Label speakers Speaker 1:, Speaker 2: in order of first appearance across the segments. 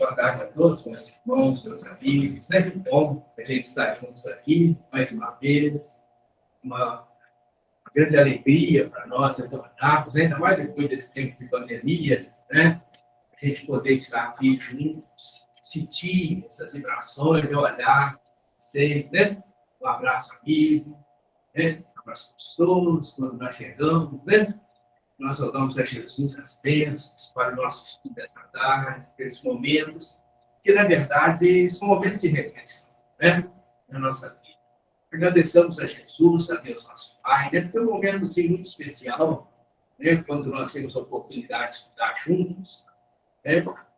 Speaker 1: Boa tarde a todos, meus irmãos, meus amigos. Que bom a gente estar juntos aqui mais uma vez. Uma grande alegria para nós retornarmos, ainda mais depois desse tempo de pandemia, a gente poder estar aqui juntos, sentir essas vibrações, olhar, sei, um abraço amigo, um abraço gostoso quando nós chegamos, Nós oramos a Jesus as bênçãos para o nosso estudo dessa tarde, esses momentos, que, na verdade, são momentos de reflexão, na nossa vida. Agradeçamos a Jesus, a Deus nosso Pai, porque é um momento assim, muito especial, quando nós temos a oportunidade de estudar juntos,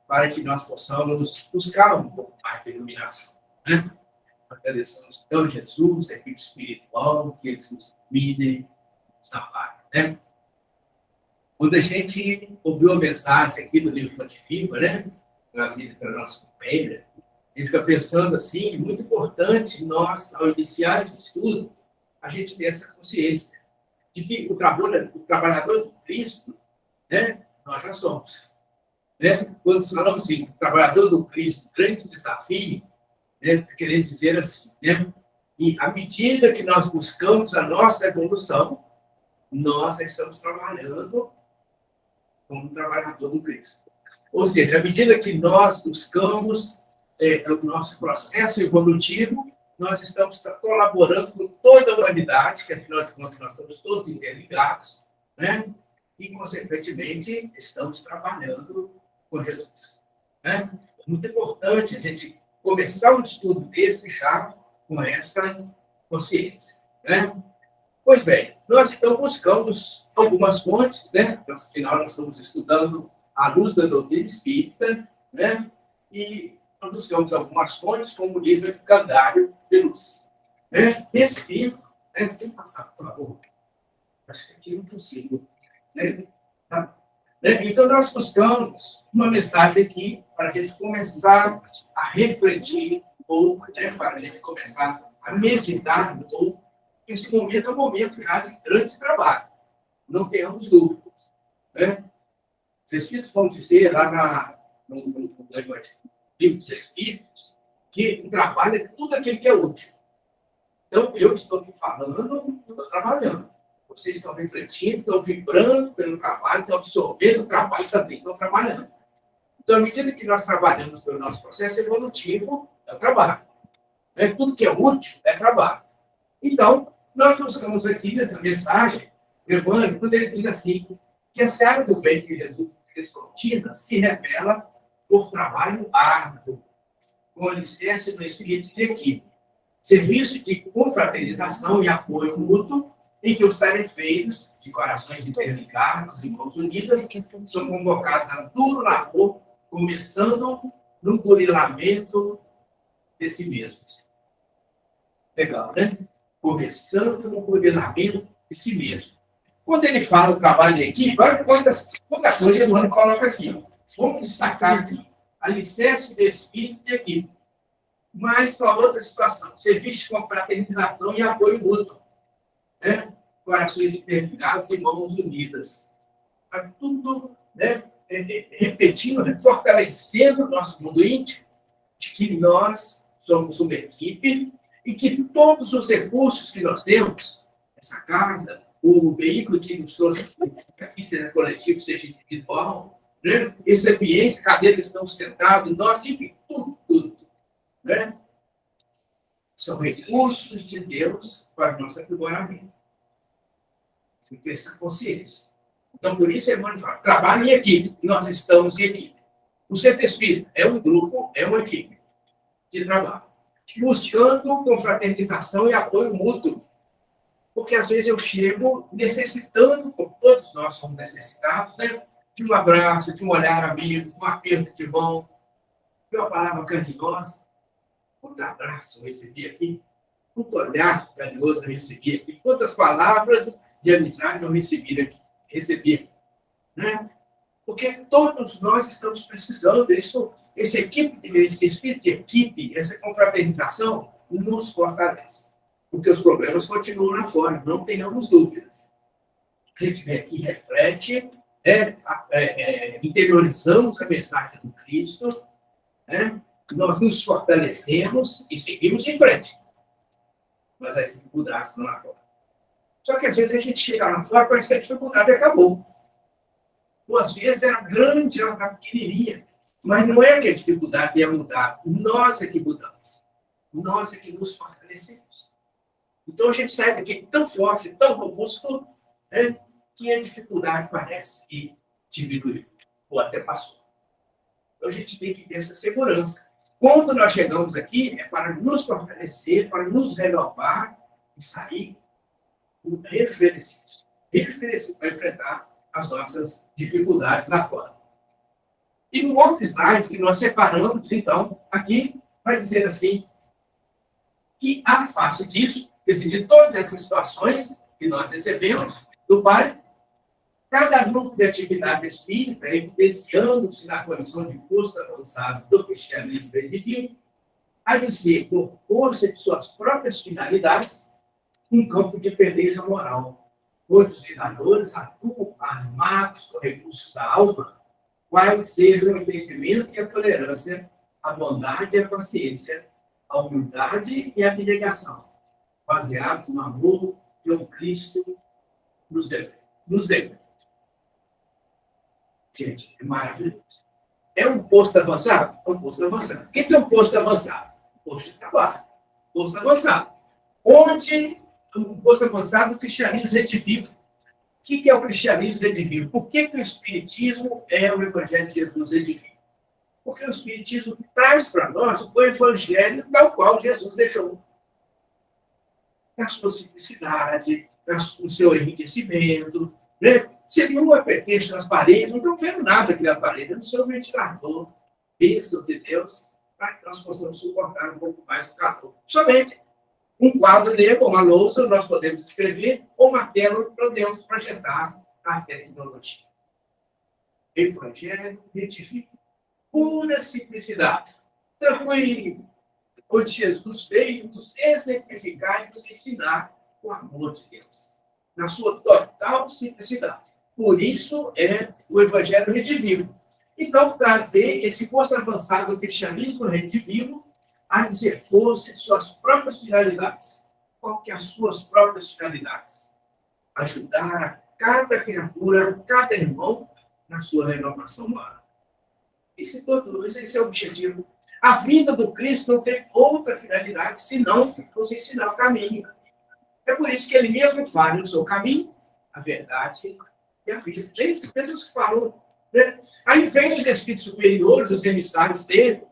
Speaker 1: para que nós possamos buscar um pouco mais de iluminação. Agradecemos, então, Jesus, a equipe espiritual, que eles nos cuidem, nos ampare, Quando a gente ouviu a mensagem aqui do livro Fonte Viva, trazida pelo nosso companheiro, a gente fica pensando assim, muito importante nós, ao iniciar esse estudo, a gente ter essa consciência de que o trabalhador do Cristo, nós já somos. Quando falamos assim, o trabalhador do Cristo, grande desafio, querendo dizer assim, que à medida que nós buscamos a nossa evolução, nós estamos trabalhando como trabalhador do Cristo. Ou seja, à medida que nós buscamos o nosso processo evolutivo, nós estamos colaborando com toda a humanidade, que afinal de contas nós estamos todos interligados, e, consequentemente, estamos trabalhando com Jesus. É muito importante a gente começar um estudo desse já com essa consciência. Pois bem, nós então buscamos algumas fontes, afinal nós estamos estudando à luz da doutrina espírita, e nós buscamos algumas fontes, como o livro Calendário de Luz. Esse livro, você tem que passar, por favor. Acho que aqui não consigo. Tá? Então, nós buscamos uma mensagem aqui para a gente começar a refletir um pouco, para a gente começar a meditar um pouco. Esse momento é um momento já de grande trabalho. Não tenhamos dúvidas. Os Espíritos vão dizer lá no livro dos Espíritos que o trabalho é tudo aquilo que é útil. Então, eu estou aqui falando, estou trabalhando. Vocês estão refletindo, estão vibrando pelo trabalho, estão absorvendo o trabalho também, estão trabalhando. Então, à medida que nós trabalhamos pelo nosso processo evolutivo, é o trabalho. Tudo que é útil é trabalho. Então, nós buscamos aqui nessa mensagem, Emmanuel, quando ele diz assim, que a seara do bem que Jesus descortina se revela por trabalho árduo, com alicerce no espírito de equipe, serviço de confraternização e apoio mútuo, em que os tarefeiros, de corações interligados e mãos unidas, são convocados a duro labor, começando no burilamento de si mesmos. Legal, Começando no burilamento de si mesmo. Quando ele fala o trabalho de equipe, olha quanta coisa o Emmanuel coloca aqui. Vamos destacar aqui. Alicerce do espírito de equipe. Mas só outra situação. Serviço de confraternização e apoio mútuo. Corações interligados e mãos unidas. Para tudo, repetindo, fortalecendo o nosso mundo íntimo, de que nós somos uma equipe e que todos os recursos que nós temos, essa casa, o veículo que nos trouxe aqui, seja coletivo, seja individual, esse ambiente, cadeira que estamos sentados, nós, enfim, tudo. São recursos de Deus para o nosso aprimoramento. Você tem que ter essa consciência. Então, por isso, Emmanuel fala, trabalho em equipe. Nós estamos em equipe. O Centro Espírita é um grupo, é uma equipe de trabalho. Buscando confraternização e apoio mútuo. Porque, às vezes, eu chego necessitando, como todos nós somos necessitados, de um abraço, de um olhar amigo, de um aperto de mão, de uma palavra carinhosa. Quanto abraço eu recebi aqui, quanto olhar carinhoso eu recebi aqui, quantas palavras de amizade eu recebi aqui. Porque todos nós estamos precisando disso. Esse espírito de equipe, essa confraternização, nos fortalece. Porque os problemas continuam lá fora, não tenhamos dúvidas. A gente vem aqui, reflete, interiorizamos a mensagem do Cristo, né? Nós nos fortalecemos e seguimos em frente. Mas as dificuldades estão lá fora. Só que às vezes a gente chega lá fora e parece que a dificuldade acabou. Ou às vezes era grande, ela está pequenininha. Mas não é que a dificuldade ia mudar. Nós é que mudamos. Nós é que nos fortalecemos. Então a gente sai daqui tão forte, tão robusto, né, que a dificuldade parece que diminuiu, ou até passou. Então a gente tem que ter essa segurança. Quando nós chegamos aqui, é para nos fortalecer, para nos renovar e sair rejuvenescidos para enfrentar as nossas dificuldades lá fora. E no outro slide que nós separamos, então, aqui vai dizer assim, que à face disso, de todas essas situações que nós recebemos do Pai, cada grupo de atividade espírita, evidenciando-se na condição de posto avançado do cristianismo preventivo, a dizer, por força de suas próprias finalidades, um campo de peleja moral, onde os vingadores atuam armados com recursos da alma, quais sejam o entendimento e a tolerância, a bondade e a paciência, a humildade e a abnegação, baseados no amor que o Cristo nos deu. Gente, é maravilhoso. É um posto avançado? É um posto avançado. O que é um posto avançado? Posto de trabalho. Posto avançado. Onde um posto avançado do cristianismo redivivo. O que é o cristianismo redivivo? Por que o Espiritismo é o Evangelho de Jesus redivivo? Porque o Espiritismo traz para nós o Evangelho tal qual Jesus deixou. Na sua simplicidade, no seu enriquecimento, né? Se não é pretexto nas paredes, não estão vendo nada aqui na parede, é no seu ventilador, bênção de Deus, para que nós possamos suportar um pouco mais o calor. Somente um quadro negro, uma lousa, nós podemos escrever, ou uma tela, podemos projetar a tecnologia. Evangelho retifica. Pura simplicidade. Tranquilo. Onde Jesus veio nos exemplificar e nos ensinar o amor de Deus. Na sua total simplicidade. Por isso é o Evangelho redivivo. Então, trazer esse posto avançado do cristianismo redivivo a dizer força de suas próprias finalidades. Qual que são as suas próprias finalidades? Ajudar a cada criatura, cada irmão, na sua renovação humana. Esse é o objetivo. A vida do Cristo não tem outra finalidade senão nos ensinar o caminho. É por isso que ele mesmo fala, eu sou o caminho, a verdade e a vida. Jesus que falou. Né? Aí vem os espíritos superiores, os emissários dele,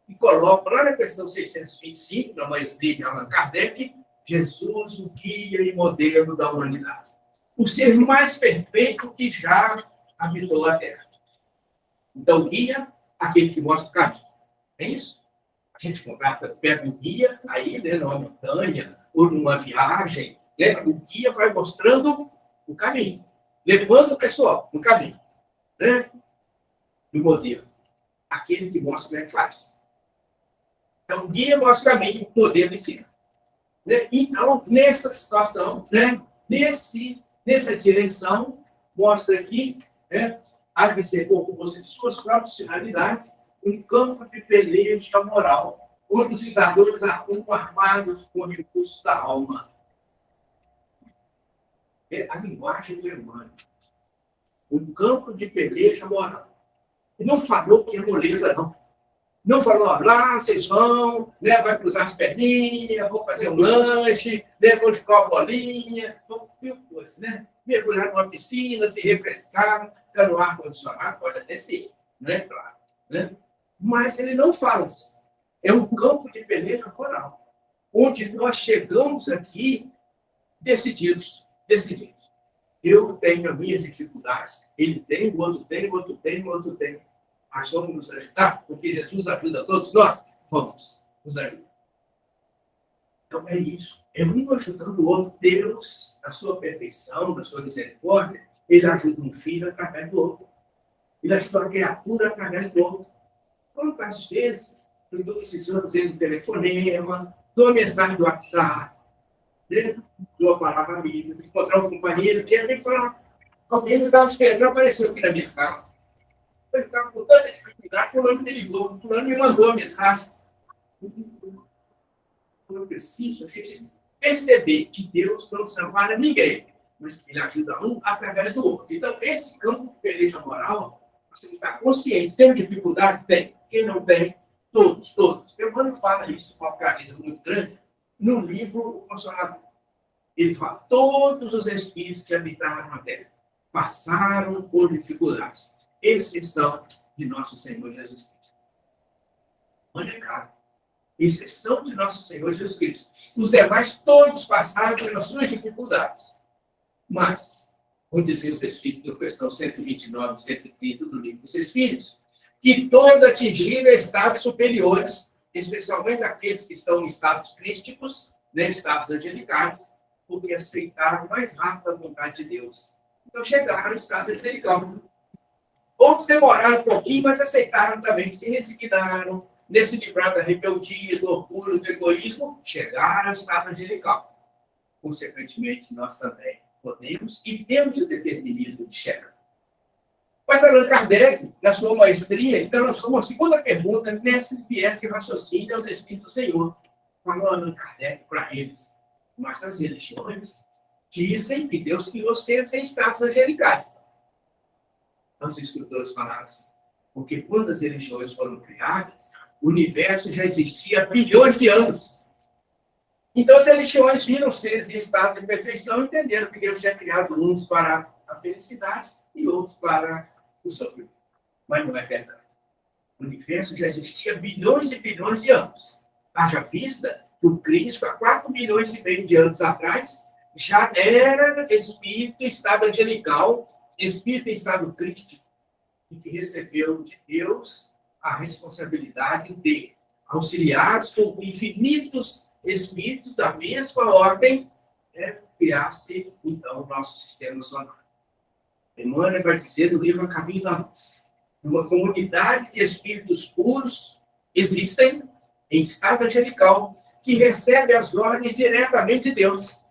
Speaker 1: e colocam lá na questão 625, na maestria de Allan Kardec, Jesus, o guia e modelo da humanidade. O ser mais perfeito que já habitou a Terra. Então, guia, aquele que mostra o caminho. É isso? A gente pega o guia, aí, né, numa montanha, ou numa viagem, né, o guia vai mostrando o caminho, levando o pessoal no caminho. Né? O modelo. Aquele que mostra como é que faz. Então, o guia mostra o caminho, o modelo ensina. Né? Então, nessa situação, né, nessa direção, mostra aqui, né, a dizer, com você de suas próprias finalidades, um campo de peleja moral, onde os cidadãos atuam armados com recursos da alma. É a linguagem do Emmanuel. Um campo de peleja moral. E não falou que é moleza, não. Não falou, lá vocês vão, né, vai cruzar as perninhas, vão fazer um lanche, né, vão jogar uma bolinha, vão mil coisas, né? Mergulhar numa piscina, se refrescar, ficar no ar-condicionado, pode até ser, né? Claro. Né? Mas ele não fala isso. É um campo de peleja moral, onde nós chegamos aqui decididos. Eu tenho as minhas dificuldades, ele tem, o outro tem, o outro tem, o outro tem. Mas vamos nos ajudar, porque Jesus ajuda todos nós. Vamos nos ajudar. Então é isso. É um ajudando o outro. Deus, na sua perfeição, na sua misericórdia, ele ajuda um filho através do outro. Ele ajuda uma criatura através do outro. Quantas vezes eu estou precisando de um telefonema, de uma mensagem do WhatsApp, de uma palavra amiga, de encontrar um companheiro, que alguém fala, alguém me dá um espelho, não apareceu aqui na minha casa. Eu estava com tanta dificuldade dificuldade, fulano me ligou, fulano me mandou a mensagem. Eu preciso a gente perceber que Deus não desampara ninguém, mas que Ele ajuda um através do outro. Então, esse campo de peleja moral, você está consciente, tem dificuldade? Tem. Quem não tem? Todos. Emmanuel fala isso com uma clareza muito grande no livro O Consolador. Ele fala, todos os espíritos que habitaram na Terra passaram por dificuldades, exceção de nosso Senhor Jesus Cristo. Olha, cara, exceção de nosso Senhor Jesus Cristo. Os demais todos passaram pelas suas dificuldades. Mas, como dizem os Espíritos, na questão 129 e 130 do livro dos Espíritos, que todos atingiram estados superiores, especialmente aqueles que estão em estados crísticos, né, estados angelicais, porque aceitaram mais rápido a vontade de Deus. Então, chegaram ao estado angelical. Outros demoraram um pouquinho, mas aceitaram também, se resignaram, nesse livrar da rebeldia, do orgulho, do egoísmo, chegaram ao estado angelical. Consequentemente, nós também podemos e temos o determinismo de chegar. Mas Allan Kardec, na sua maestria, então lançou uma segunda pergunta nesse viés de raciocínio aos Espíritos do Senhor. Falou Allan Kardec para eles, mas as religiões dizem que Deus criou seres em estados angelicais. Então, os escritores falaram assim, porque quando as religiões foram criadas, o universo já existia há bilhões de anos. Então, as religiões viram seres em estado de perfeição e entenderam que Deus tinha criado uns para a felicidade e outros para o sofrimento. Mas não é verdade. O universo já existia há bilhões e bilhões de anos. Haja vista que o Cristo, há 4 milhões e meio de anos atrás, já era espírito em estado angelical, espírito em estado crístico, e que recebeu de Deus a responsabilidade de auxiliados com infinitos espíritos da mesma ordem, criar-se, então, o nosso sistema solar. Emmanuel vai dizer no livro A Caminho da Luz, uma comunidade de espíritos puros existem em estado angelical, que recebe as ordens diretamente de Deus.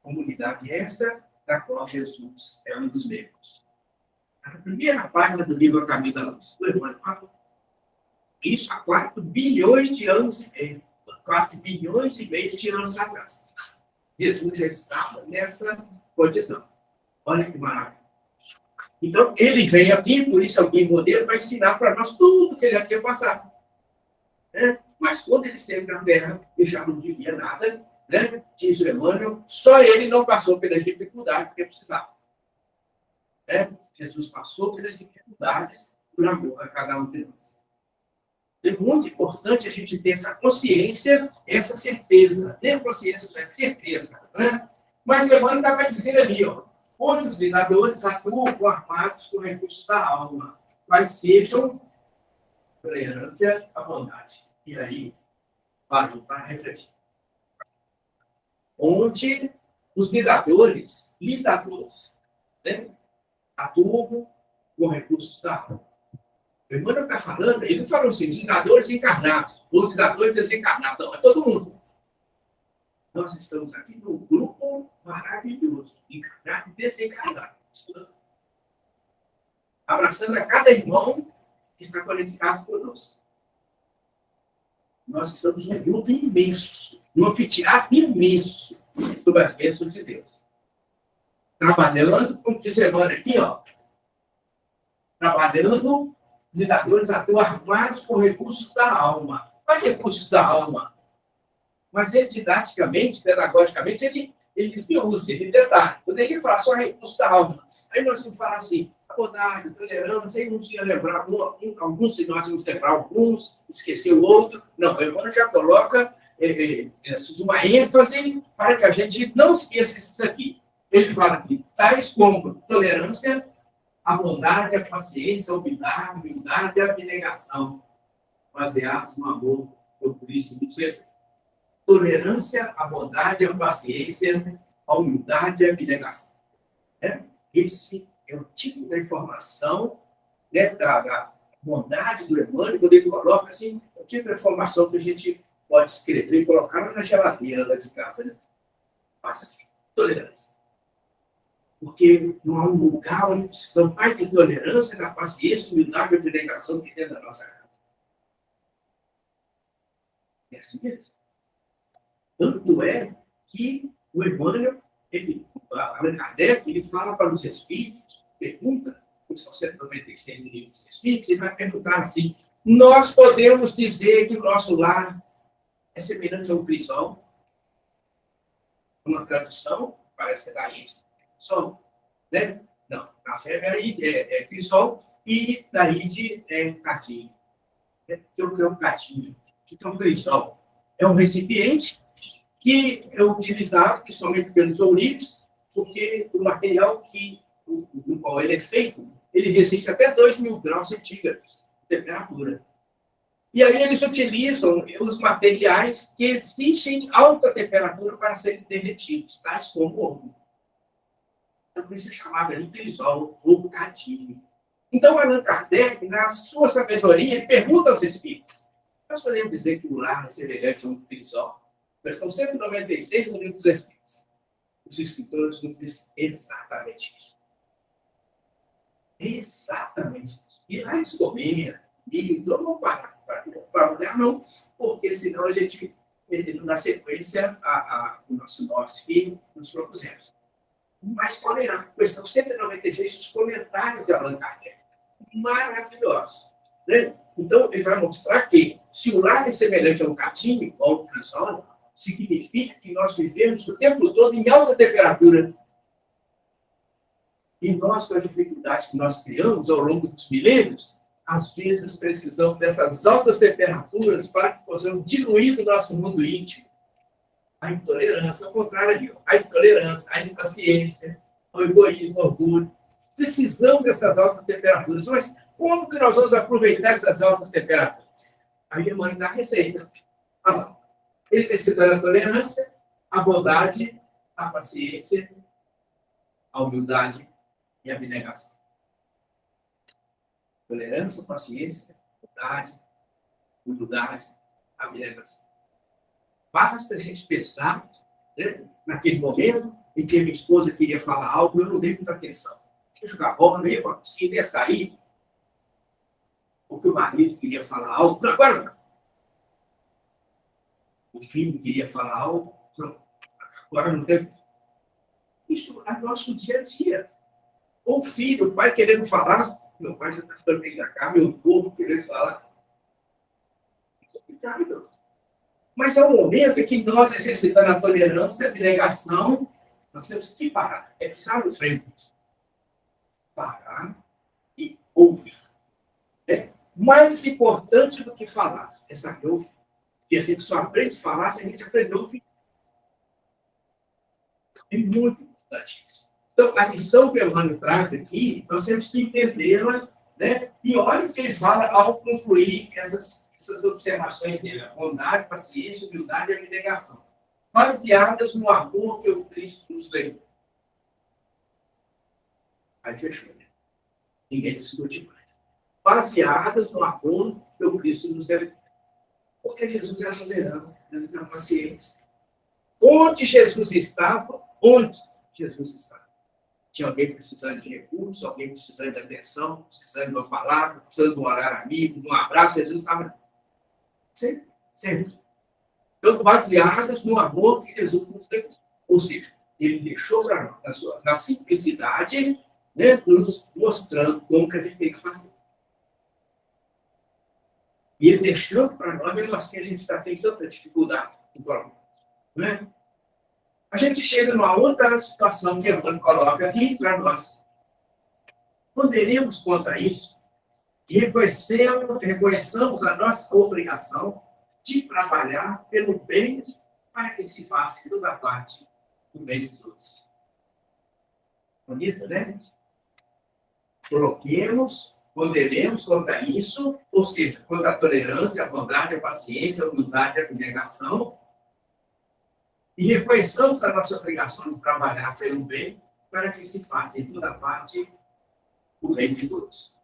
Speaker 1: Comunidade esta da qual Jesus é um dos membros. Na primeira página do livro A Caminho da Luz, o Emmanuel fala isso há 4 bilhões de anos e meio. 4 bilhões e meio de anos atrás. Jesus já estava nessa condição. Olha que maravilha. Então, ele veio aqui, por isso alguém modelo vai ensinar para nós tudo que ele já tinha passado. Né? Mas quando ele esteve na Terra, ele já não devia nada, né? Diz o Emmanuel, só ele não passou pelas dificuldades porque precisava. Né? Jesus passou pelas dificuldades por amor a cada um de nós. É muito importante a gente ter essa consciência, essa certeza. Ter consciência, isso é certeza. Né? Mas o Emmanuel estava dizendo ali, ó, onde os lidadores atuam armados com recursos da alma, quais sejam tolerância à bondade. E aí, para refletir. Onde os lidadores, né, atuam com recursos da alma. O Emmanuel está falando, ele não falou assim, os lidadores encarnados, os lidadores desencarnados, não, é todo mundo. Nós estamos aqui num grupo maravilhoso, encarnado e desencarnado, abraçando a cada irmão que está conectado conosco. Nós estamos num grupo imenso, num anfiteatro imenso, sob as bênçãos de Deus. Trabalhando, como diz Emmanuel aqui, ó, trabalhando, lidadores atuam armados com recursos da alma. Quais recursos da alma? Mas ele, didaticamente, pedagogicamente, ele esmiuça, ele detalha. Quando ele fala só recursos da alma, aí nós vamos falar assim, a bondade, a tolerância, aí não tinha lembrar, alguns de nós vamos lembrar alguns, esquecer o outro. Não, o Emmanuel já coloca uma ênfase para que a gente não esqueça isso aqui. Ele fala que tais como tolerância, a bondade, a paciência, a humildade e a abnegação, baseados no amor por Cristo do Senhor. Tolerância, a bondade, a paciência, a humildade e a abnegação. Esse é o tipo de informação, né, da bondade do Emmanuel, quando ele coloca assim, é o tipo de informação que a gente pode escrever e colocar na geladeira lá de casa. Né? Passa assim, tolerância. Porque não há um lugar onde precisamos mais de tolerância, da paciência, humildade e abnegação que dentro da nossa casa. É assim mesmo. Tanto é que o Emmanuel, Allan Kardec, ele fala para os espíritos, pergunta, são 196 livros dos espíritos, ele vai perguntar assim: nós podemos dizer que o nosso lar é semelhante a um crisol? Uma tradução, parece que é da Índia, só, né? Não, a fé é crisol e da Índia é catinho. O que é um catinho? O que é um crisol? É um recipiente que é utilizado principalmente pelos ourives, porque o material no qual ele é feito, ele resiste até 2.000 graus centígrados de temperatura. E aí eles utilizam os materiais que exigem alta temperatura para serem derretidos, tais como o ouro. Então, isso é chamado de crisol ou catinho. Então, Allan Kardec, na sua sabedoria, ele pergunta aos espíritos: nós podemos dizer que o lar é semelhante a um crisol? Questão 196 do Livro dos Espíritos. Os escritores nos dizem exatamente isso. Exatamente isso. E lá eles comem, e todo mundo para olhar, não, porque senão a gente, na sequência, o nosso norte que nos propusemos. Mas tolerar. Questão 196, os comentários de Allan Kardec. Maravilhosos. Né? Então, ele vai mostrar que, se o lar é semelhante a um catinho, ou um crisol, significa que nós vivemos o tempo todo em alta temperatura. E nós, com as dificuldades que nós criamos ao longo dos milênios, às vezes precisamos dessas altas temperaturas para que possamos diluir o nosso mundo íntimo. A intolerância, ao contrário, a intolerância, a impaciência, o egoísmo, o orgulho. Precisamos dessas altas temperaturas. Mas como que nós vamos aproveitar essas altas temperaturas? A minha mãe dá a receita. Exercitando a tolerância, a bondade, a paciência, a humildade e a abnegação. Tolerância, paciência, bondade, humildade, abnegação. Basta a gente pensar, né, naquele momento em que minha esposa queria falar algo, eu não dei muita atenção. Eu jogar bola, não ia para a piscina, ia sair. Ou que o marido queria falar algo, agora não. O filho queria falar algo, pronto. Agora não tem. Isso é nosso dia a dia. Ou o filho, o pai querendo falar, meu pai já está ficando bem da cá, meu povo querendo falar. É complicado. Mas é um momento em que nós, exercitando a tolerância, a abnegação, nós temos que parar. É pisar no freio. Parar e ouvir. É mais importante do que falar é saber ouvir. Porque a gente só aprende a falar se a gente aprender a ouvir. É muito importante isso. Então, a lição que o Emmanuel traz aqui, nós temos que entendê-la, né? E olha o que ele fala ao concluir essas observações dele: a bondade, paciência, humildade e abnegação, baseadas no amor que o Cristo nos deu. Aí fechou, né? Ninguém discute mais. Baseadas no amor que o Cristo nos deu. Porque Jesus era tolerância, Jesus era paciência. Onde Jesus estava, tinha alguém precisando de recursos, alguém precisando de atenção, precisando de uma palavra, precisando de um horário amigo, de um abraço, Jesus estava sempre, sempre. Então, baseadas no amor que Jesus nos deu. Ou seja, ele deixou para nós, na simplicidade, né, nos mostrando como que a gente tem que fazer. E ele deixou para nós, mesmo assim, a gente está tendo tanta dificuldade. Né? A gente chega numa outra situação que Emmanuel coloca aqui para nós. Poderíamos, quanto a isso, e reconheçamos a nossa obrigação de trabalhar pelo bem para que se faça toda parte do bem de todos. Bonito, né? Ponderemos quanto a isso, ou seja, quanto à tolerância, a bondade, a paciência, a humildade, a abnegação, e reconheçamos a nossa obrigação de trabalhar pelo bem para que se faça em toda parte o bem de todos.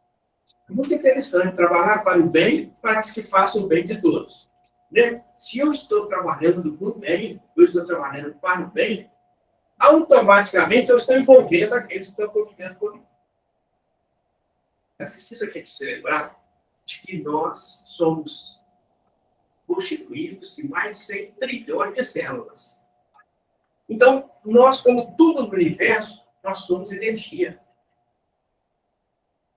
Speaker 1: É muito interessante trabalhar para o bem para que se faça o bem de todos. Né? Se eu estou trabalhando por bem, eu estou trabalhando para o bem, automaticamente eu estou envolvendo aqueles que estão convivendo comigo. É preciso a gente se lembrar de que nós somos constituídos de mais de 100 trilhões de células. Então, nós, como tudo no universo, nós somos energia.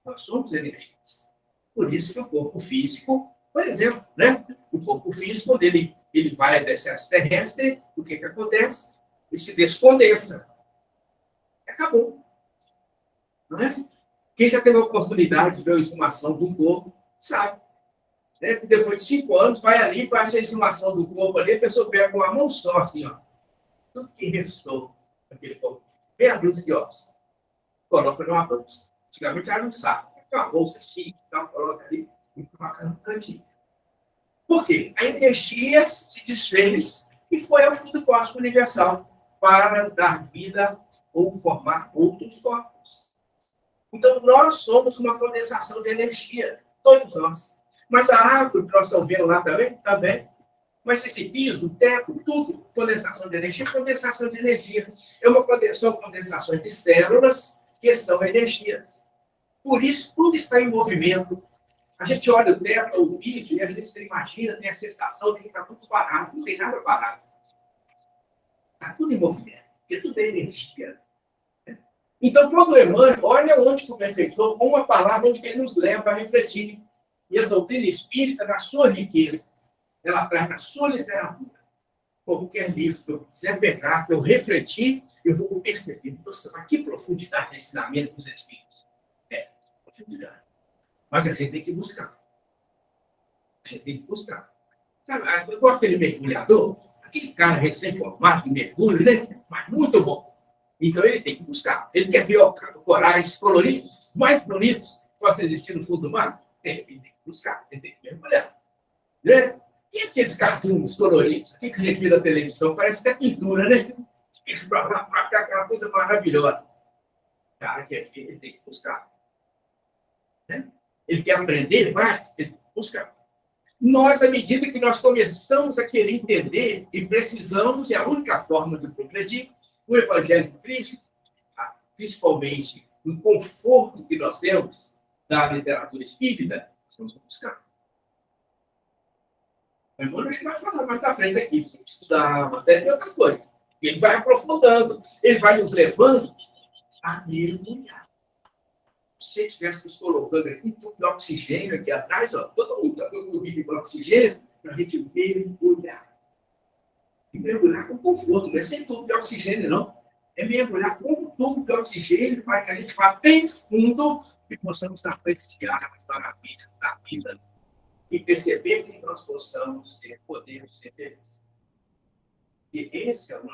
Speaker 1: Nós somos energias. Por isso que o corpo físico, por exemplo, né? O corpo físico, quando ele vai ao excesso terrestre, o que acontece? Ele se descondensa. Acabou. Não é? Quem já teve a oportunidade de ver a exumação do corpo, sabe. Né? Que depois de 5 anos, vai ali, faz a exumação do corpo ali, a pessoa pega com uma mão só, assim, ó. Tudo que restou daquele corpo. Meia dúzia de ossos. Coloca numa bolsa. Antigamente era um saco. Uma bolsa chique, então, coloca ali e coloca no cantinho. Por quê? A energia se desfez e foi ao fundo cósmico universal para dar vida ou formar outros corpos. Então, nós somos uma condensação de energia, todos nós. Mas a árvore que nós estamos vendo lá também, também. Mas esse piso, o teto, tudo, condensação de energia, condensação de energia. É uma condensação de células que são energias. Por isso, tudo está em movimento. A gente olha o teto ou o piso e a gente imagina, tem a sensação de que está tudo parado. Não tem nada parado. Está tudo em movimento, porque tudo é energia. Então, quando Emmanuel, olha onde o benfeitor, com uma palavra onde ele nos leva a refletir. E a doutrina espírita, na sua riqueza, ela traz na sua literatura. Qualquer livro que eu quiser pegar, que eu refletir, eu vou perceber, nossa, mas que profundidade de ensinamento dos espíritos. Profundidade. Mas a gente tem que buscar. A gente tem que buscar. Sabe, igual aquele mergulhador, aquele cara recém-formado que mergulha, né? Mas muito bom. Então, ele tem que buscar. Ele quer ver corais coloridos, mais bonitos, que possam existir no fundo do mar. Ele tem que buscar, ele tem que mergulhar. Né? E aqueles cartoons coloridos? O que a gente vê na televisão? Parece que é pintura, né? Isso para cá, aquela coisa maravilhosa. O cara quer ver, ele tem que buscar. Né? Ele quer aprender mais, ele tem que buscar. Nós, à medida que nós começamos a querer entender e precisamos, é a única forma de progredir, o Evangelho de Cristo, principalmente no conforto que nós temos da literatura espírita, estamos buscando. O Emmanuel vai falar mais para frente aqui, sobre estudar uma série de outras coisas. Ele vai aprofundando, ele vai nos levando a mergulhar. Se estivéssemos colocando aqui um tubo de oxigênio aqui atrás, ó, todo mundo está com um tubo de oxigênio para a gente mergulhar. E mergulhar com conforto, não é sem tubo de oxigênio, não. É mergulhar com um tubo de oxigênio para que a gente vá bem fundo e possamos apreciar as maravilhas da vida e perceber que nós podemos ser felizes. E esse é o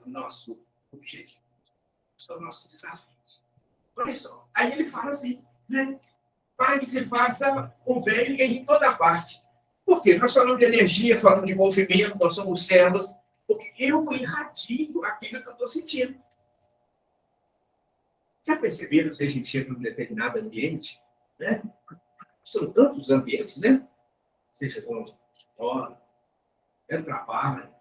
Speaker 1: nosso objetivo. São nossos desafios. Olha só, aí ele fala assim, né? Para que se faça o bem em toda parte. Por quê? Nós falamos de energia, falamos de movimento, nós somos células, porque eu irradio aquilo que eu estou sentindo. Já perceberam que a gente chega em um determinado ambiente, né? São tantos ambientes, né? Seja no escola, no trabalho,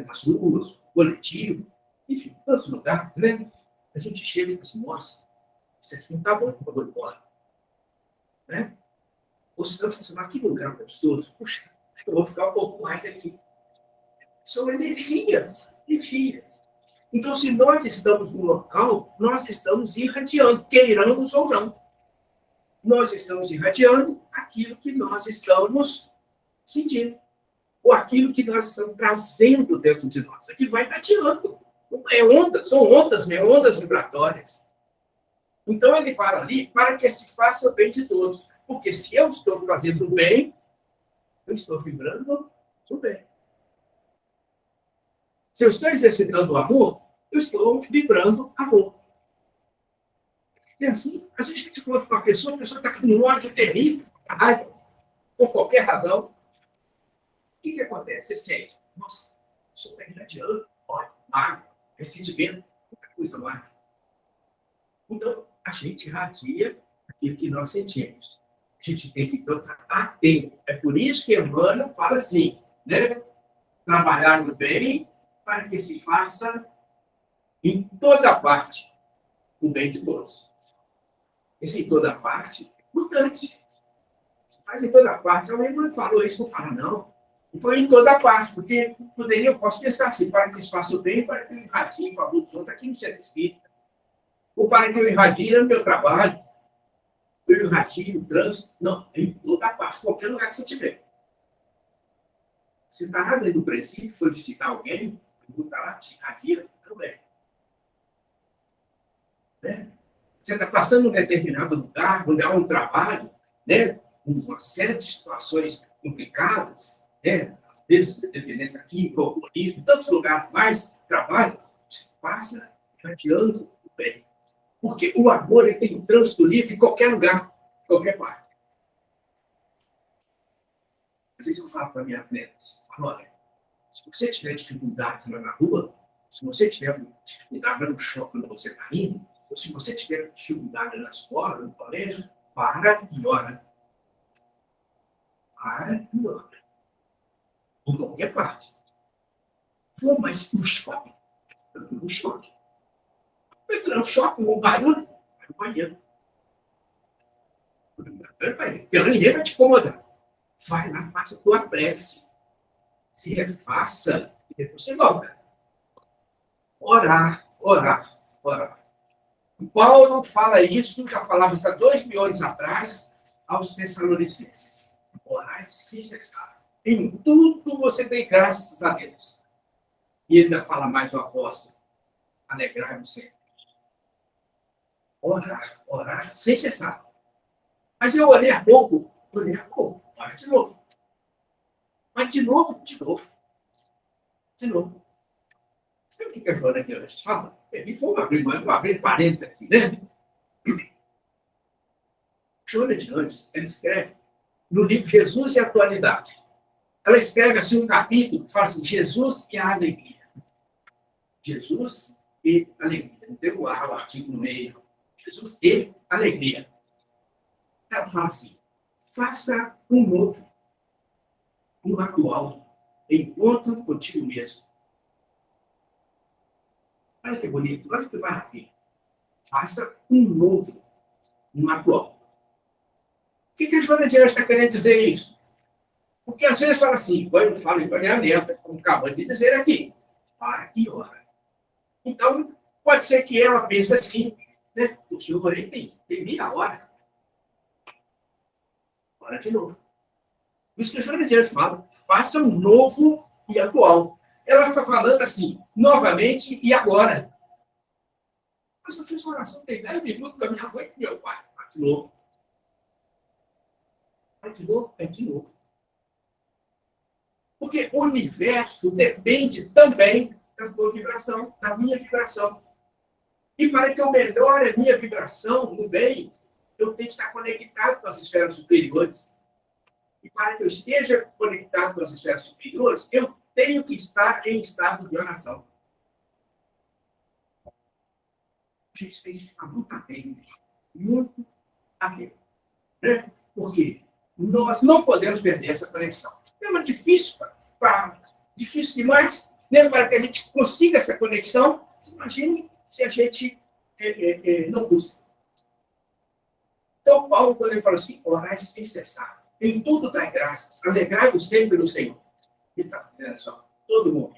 Speaker 1: nas ruas, coletivo, enfim, tantos lugares, né? A gente chega e diz assim, nossa, isso aqui não está bom, eu vou embora. Né? Ou se não, assim, mas que lugar gostoso. Puxa, acho que eu vou ficar um pouco mais aqui. São energias, energias. Então, se nós estamos no local, nós estamos irradiando, queiramos ou não. Nós estamos irradiando aquilo que nós estamos sentindo. Ou aquilo que nós estamos trazendo dentro de nós. Aquilo vai irradiando. É onda, são ondas, ondas vibratórias. Então, ele para ali para que se faça o bem de todos. Porque se eu estou fazendo o bem, eu estou vibrando o bem. Se eu estou exercitando o amor, eu estou vibrando amor. E assim, às vezes a gente coloca uma pessoa, a pessoa está com um ódio terrível, raiva, por qualquer razão. O que acontece? Você sente, nossa, sou bem irradiando, ódio, mágoa, ressentimento, muita coisa mais. Então, a gente irradia aquilo que nós sentimos. A gente tem que estar atento. É por isso que Emmanuel fala assim, né? Trabalhar no bem para que se faça em toda parte, o bem de todos. Esse em toda parte é importante. Mas em toda parte, alguém não falou isso, não fala, não. E foi em toda parte, porque eu posso pensar assim, para que isso faça o bem, para que eu irradie com a luz dos outros aqui no centro espírita. Ou para que eu irradie no meu trabalho, eu irradie no trânsito. Não, em toda parte, qualquer lugar que você tiver. Você está lá dentro do presídio, foi visitar alguém, está lá, te irradia, tudo bem. Né? Você está passando em um determinado lugar, onde há um trabalho, né? Uma série de situações complicadas, né? Às vezes, dependência química, alcoolismo, tantos lugares mais, trabalho, você passa irradiando o bem. Porque o amor ele tem um trânsito livre em qualquer lugar, em qualquer parte. Às vezes eu falo para minhas netas, olha, se você tiver dificuldade lá na rua, se você tiver dificuldade no shopping onde você está indo, ou se você tiver dificuldade na escola, no colégio, para e ora. Para e ora. Em qualquer parte. Pô, mas no shopping? No shopping. No shopping, no barulho, vai no banheiro. Porque ninguém vai te incomodar. Vai lá, faça a tua prece. Se refaça e depois você volta. Orar, orar, orar. O Paulo fala isso, já falava isso há 2.000 anos atrás, aos Tessalonicenses. Orar sem cessar. Em tudo você tem graças a Deus. E ainda fala mais o apóstolo. Alegrai-vos sempre. Orar, orar sem cessar. Mas eu olhei há pouco, ora de novo. Mas de novo. De novo. Sabe o que a Joana de hoje fala? Vou abrir parênteses aqui, né? Joana de Anjos, ela escreve no livro Jesus e a Atualidade. Ela escreve assim um capítulo que fala assim, Jesus e a alegria. Jesus e alegria. Não tem o artigo no meio. Jesus e alegria. Ela fala assim, faça um novo, um atual, encontro contigo mesmo. Olha que bonito, olha que maravilha. Faça um novo, um atual. O que a Joana de Anjos está querendo dizer isso? Porque às vezes fala assim, quando eu falo em planeamento, como acabou de dizer aqui, para e ora. Então, pode ser que ela pense assim, né? O senhor tem meia hora. Ora de novo. Por isso que a Joana de Anjos fala, faça um novo e atual. Ela está falando assim, novamente e agora. Mas eu fiz uma oração, tem 10 minutos com a minha mãe e meu pai. Vai de novo. Vai de novo, é de novo. Porque o universo depende também da tua vibração, da minha vibração. E para que eu melhore a minha vibração no bem, eu tenho que estar conectado com as esferas superiores. E para que eu esteja conectado com as esferas superiores, eu tenho que estar em estado de oração. Gente, isso tem que ficar muito atento. Muito atento. Né? Porque nós não podemos perder essa conexão. É uma difícil, difícil demais, né? Para que a gente consiga essa conexão. Imagine se a gente não busca. Então, Paulo, quando ele fala assim, orai sem cessar, em tudo dai graças, alegrai-vos sempre no Senhor. Ele está dizendo só, todo mundo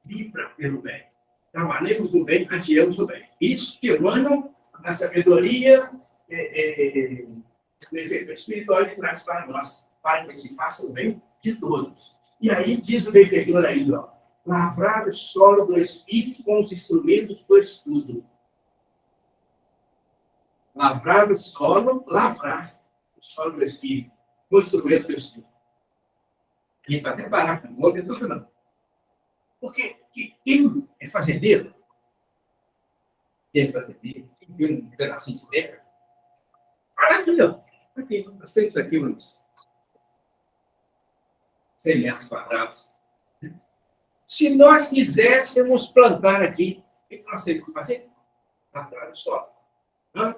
Speaker 1: vibra pelo bem. Trabalhemos no bem, adiamos o bem. Isso que emanam a sabedoria do efeito espiritual que traz para nós, para que se faça o bem de todos. E aí diz o benfeitor aí, ó, lavrar o solo do Espírito com os instrumentos do estudo. Lavrar o solo do Espírito com o instrumento do estudo. A gente vai até parar, não vou ver tudo não. Porque quem é fazendeiro, quem tem um pedacinho de terra, olha aqui, ó. Aqui, nós temos aqui uns 100 metros quadrados. Se nós quiséssemos plantar aqui, o que nós teríamos que fazer? Plantar o solo. Lá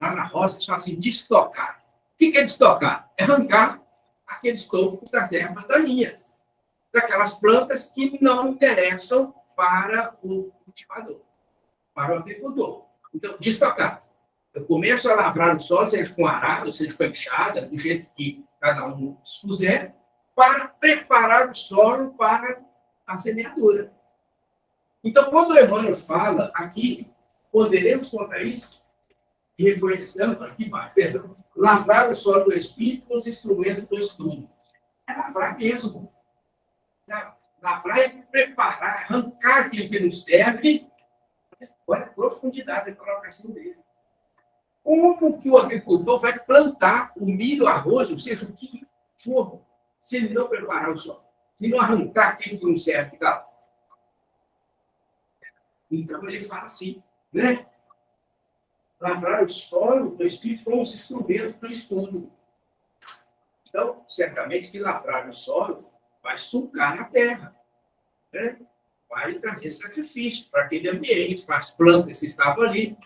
Speaker 1: na roça, eles falam assim, destocar. O que é destocar? É arrancar aqueles tocos das ervas daninhas, daquelas plantas que não interessam para o cultivador, para o agricultor. Então, destacar. Eu começo a lavrar o solo, seja com arado, seja com enxada, do jeito que cada um expuser, para preparar o solo para a semeadura. Então, quando o Emmanuel fala aqui, poderemos contar isso, reconhecendo aqui embaixo, perdão, lavrar o solo do Espírito com os instrumentos do estudo. É lavrar mesmo. Lavrar é preparar, arrancar aquilo que nos serve. Olha a profundidade da colocação dele. Como que o agricultor vai plantar o milho, o arroz, ou seja, o que for, se ele não preparar o solo, se não arrancar aquilo que não serve, tá? Então ele fala assim, né? Lavrar o solo do Espírito com os instrumentos do estudo. Então, certamente que lavrar o solo vai sucar na terra, né? Vai trazer sacrifício para aquele ambiente, para as plantas que estavam ali,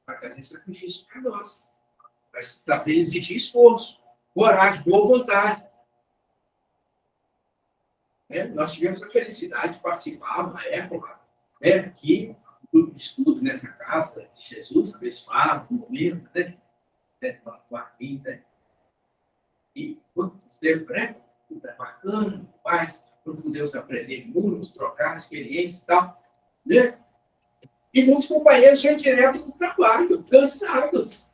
Speaker 1: vai trazer sacrifício para nós, vai trazer, exigir esforço, coragem, boa vontade. Nós tivemos a felicidade de participar na época, aqui, do grupo de estudo nessa casa de Jesus, abençoado, no momento, com a vida. E quantos tempo, tudo é bacana, paz, podemos aprender muito, trocar experiências e tal, né? E muitos companheiros vêm direto do trabalho, cansados.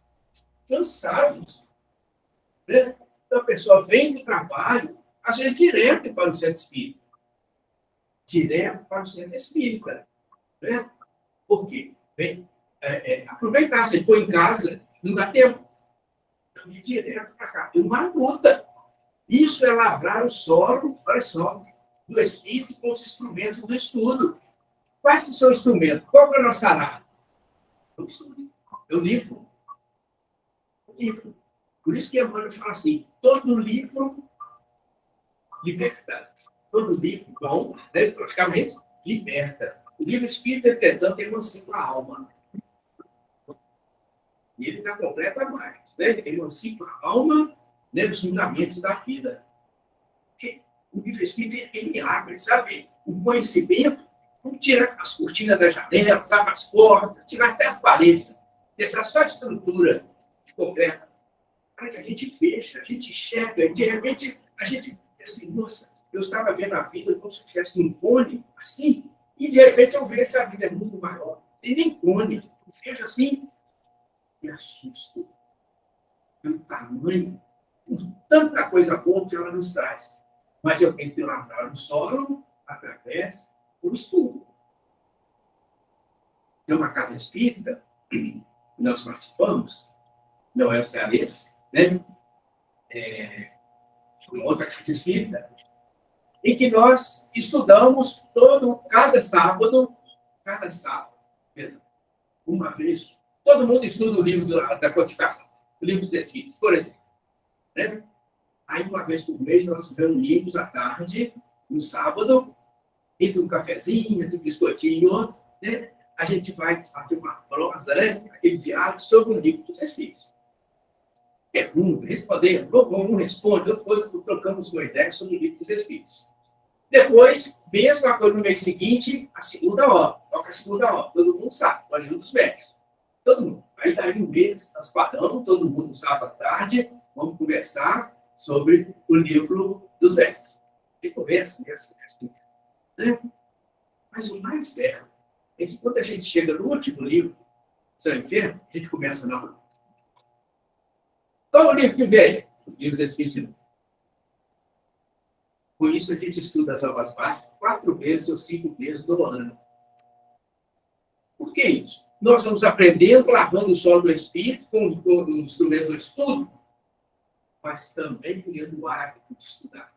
Speaker 1: Né? Então, a pessoa vem do trabalho, às vezes direto para o centro espírita. Direto para o centro espírita. Né? Por quê? Aproveitar, se ele for em casa, não dá tempo. Então, ir direto para cá. É uma luta. Isso é lavrar o solo, olha só, do espírito com os instrumentos do estudo. Quais que são os instrumentos? Qual é a nossa arada? O estudo. É o livro. Por isso que Emmanuel fala assim, todo livro liberta. Todo livro bom, praticamente, liberta. O livro espírita, entretanto, emancipa a alma. E ele ainda completa mais. Ele emancipa a alma, dos fundamentos da vida. Porque o livro espírita, ele abre, sabe? O conhecimento, não tira as cortinas das janelas, abre as portas, tira até as paredes, deixa só a estrutura de concreto, para que a gente veja, a gente enxerga, e de repente a gente assim, nossa, eu estava vendo a vida como se tivesse um cone, assim, e de repente eu vejo que a vida é muito maior. Tem nem cone, eu vejo assim, me assusto pelo tamanho, por tanta coisa boa que ela nos traz. Mas eu tenho que lavrar o solo através do estudo. Tem uma casa espírita, nós participamos, não é o cearense, né? Uma outra casa espírita, em que nós estudamos cada sábado, uma vez, todo mundo estuda o livro da codificação, o livro dos Espíritos, por exemplo. Né? Aí, uma vez por mês, nós nos reunimos à tarde, no sábado, entre um cafezinho, entre um biscoitinho e outro, né? A gente vai fazer uma prosa, né? Aquele diálogo sobre o livro dos Espíritos. Pergunta, responder, um responde, depois trocamos uma ideia sobre o livro dos Espíritos. Depois, mesma coisa no mês seguinte, a segunda hora, toca a segunda hora, todo mundo sabe, o livro dos médicos. Todo mundo. Aí daí um mês, nós paramos, todo mundo sábado à tarde, vamos conversar sobre o livro dos velhos. E conversa. Né? Mas o mais belo é que quando a gente chega no último livro, sabe o quê? A gente começa não. Qual é o livro que vem? O livro dos Espíritos. Com isso, a gente estuda as almas básicas 4 vezes ou 5 vezes no ano. Por que isso? Nós vamos aprendendo, lavando o solo do espírito com o instrumento do estudo, mas também criando o hábito de estudar.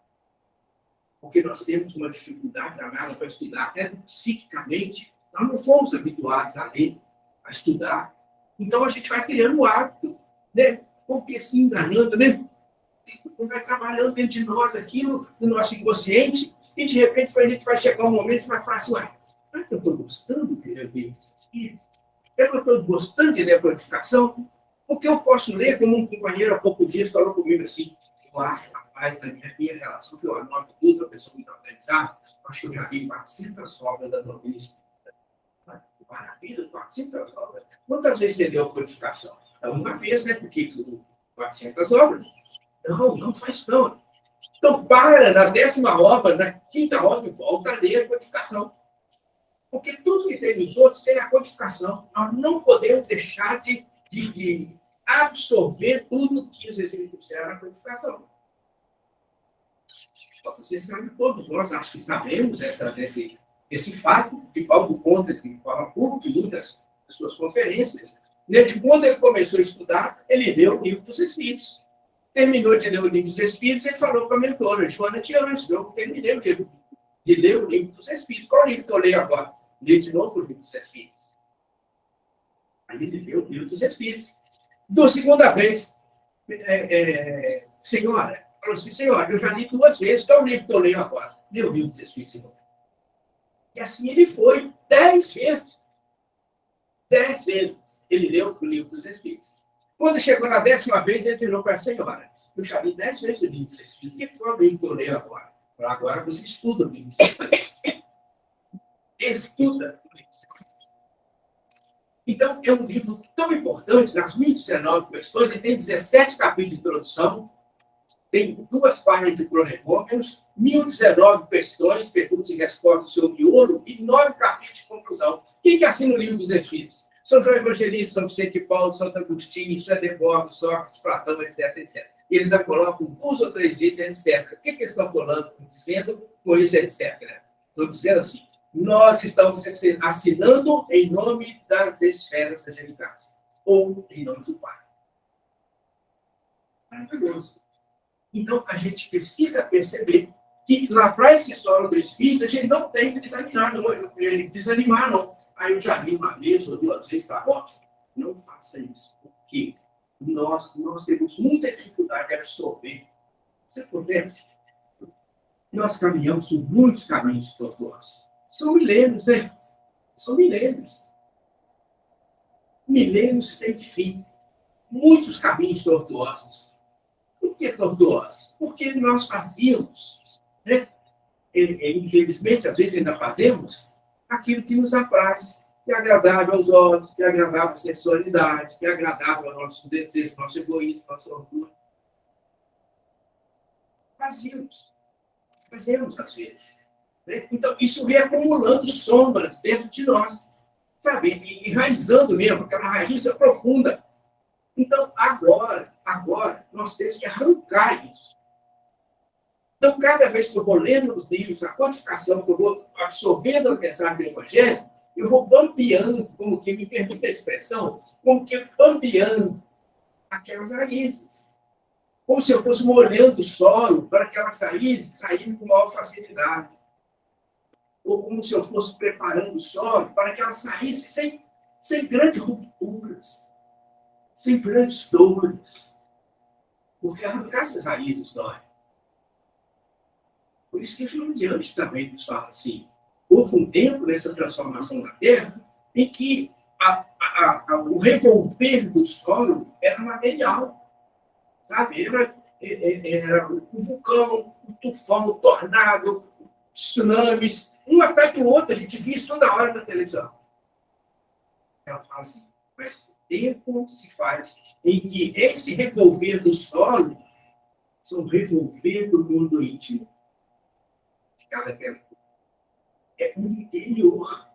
Speaker 1: Porque nós temos uma dificuldade danada para estudar, até psiquicamente. Nós não fomos habituados a ler, a estudar. Então, a gente vai criando o hábito, né? Porque se enganando, né? Vai trabalhando dentro de nós aquilo, no nosso inconsciente, e de repente a gente vai chegar um momento que vai falar assim, será que eu estou gostando de ler o livro dos Espíritos? Será que eu estou gostando de ler a codificação? Porque eu posso ler, como um companheiro há poucos dias falou comigo assim, eu acho Rapaz, na minha relação, que eu anoto tudo, a pessoa muito organizada, acho que eu já vi 400 obras da doutrina espírita. Maravilha, 400 obras. Quantas vezes você deu codificação? Uma vez, né? Porque 400 obras. Não faz não. Então, na 10ª obra, na 5ª obra, volta a ler a codificação. Porque tudo que tem nos outros tem a codificação. Nós não podemos deixar de absorver tudo que os Espíritos disseram na codificação. Você sabe, todos nós acho que sabemos esse fato, de Paulo conta de forma pública em muitas das suas conferências. De quando ele começou a estudar, ele leu o livro dos Espíritos. Terminou de ler o livro dos Espíritos, ele falou com a mentora, Joana Tianges, eu terminei de ler o livro dos Espíritos. Qual livro que eu leio agora? Leio de novo o livro dos Espíritos. Aí ele leu o livro dos Espíritos. Da segunda vez, senhora, falou assim, senhora, eu já li 2 vezes, qual é o livro que eu leio agora? Leu o livro dos Espíritos de novo. E assim ele foi 10 vezes. 10 vezes ele leu o livro dos Espíritos. Quando chegou na 10ª vez, ele virou para a senhora. Eu já li 10 vezes o livro dos Espíritos. Que é o livro que eu leio agora? Agora você estuda o livro dos Espíritos. Estuda o livro dos Espíritos. Então, é um livro tão importante, nas 1019 questões, ele tem 17 capítulos de introdução, tem 2 páginas de prolegômenos, 1019 questões, perguntas e respostas sobre ouro, e 9 capítulos de conclusão. Quem assina o livro dos Espíritos? São João Evangelista, São Vicente de Paulo, Santo Agostinho, Swedenborg, Sócrates, Platão, etc, etc. Eles já colocam 2 ou 3 vezes, etc. O que eles estão falando, dizendo com isso, etc? Estão dizendo assim, nós estamos assinando em nome das esferas angelicais, ou em nome do Pai. Maravilhoso. Então, a gente precisa perceber que lavrar esse solo do Espírito, a gente não tem que desanimar, não. Aí eu já li 1 vez ou 2 vezes, está ótimo. Não faça isso, porque nós temos muita dificuldade de absorver. Você acontece? Nós caminhamos por muitos caminhos tortuosos. São milênios, né? São milênios. Milênios sem fim. Muitos caminhos tortuosos. Por que tortuosos? Porque nós fazíamos, né? Infelizmente, às vezes ainda fazemos, aquilo que nos apraz, que é agradável aos olhos, que é agradável à sensualidade, que é agradável ao nosso desejo, nosso egoísmo, nosso orgulho. Fazemos às vezes. Né? Então, isso vem acumulando sombras dentro de nós, sabe? Enraizando mesmo, aquela raiz profunda. Então, agora, nós temos que arrancar isso. Então, cada vez que eu vou lendo os livros, a codificação, que eu vou absorvendo as mensagens do Evangelho, eu vou bambeando, como que me permite a expressão, como que bambeando aquelas raízes. Como se eu fosse molhando o solo para aquelas raízes saírem com maior facilidade. Ou como se eu fosse preparando o solo para que elas saíssem sem grandes rupturas, sem grandes dores. Porque arrancar essas raízes dói. Por isso que João de Anjos também nos fala assim. Houve um tempo nessa transformação na Terra em que o revolver do solo era material. Sabe? Era um vulcão, um tufão, um tornado, tsunamis, um afeta o outro, a gente vê isso toda hora na televisão. Ela fala assim, mas o tempo se faz em que esse revolver do solo são revolver do mundo íntimo. De cada tempo. É o interior.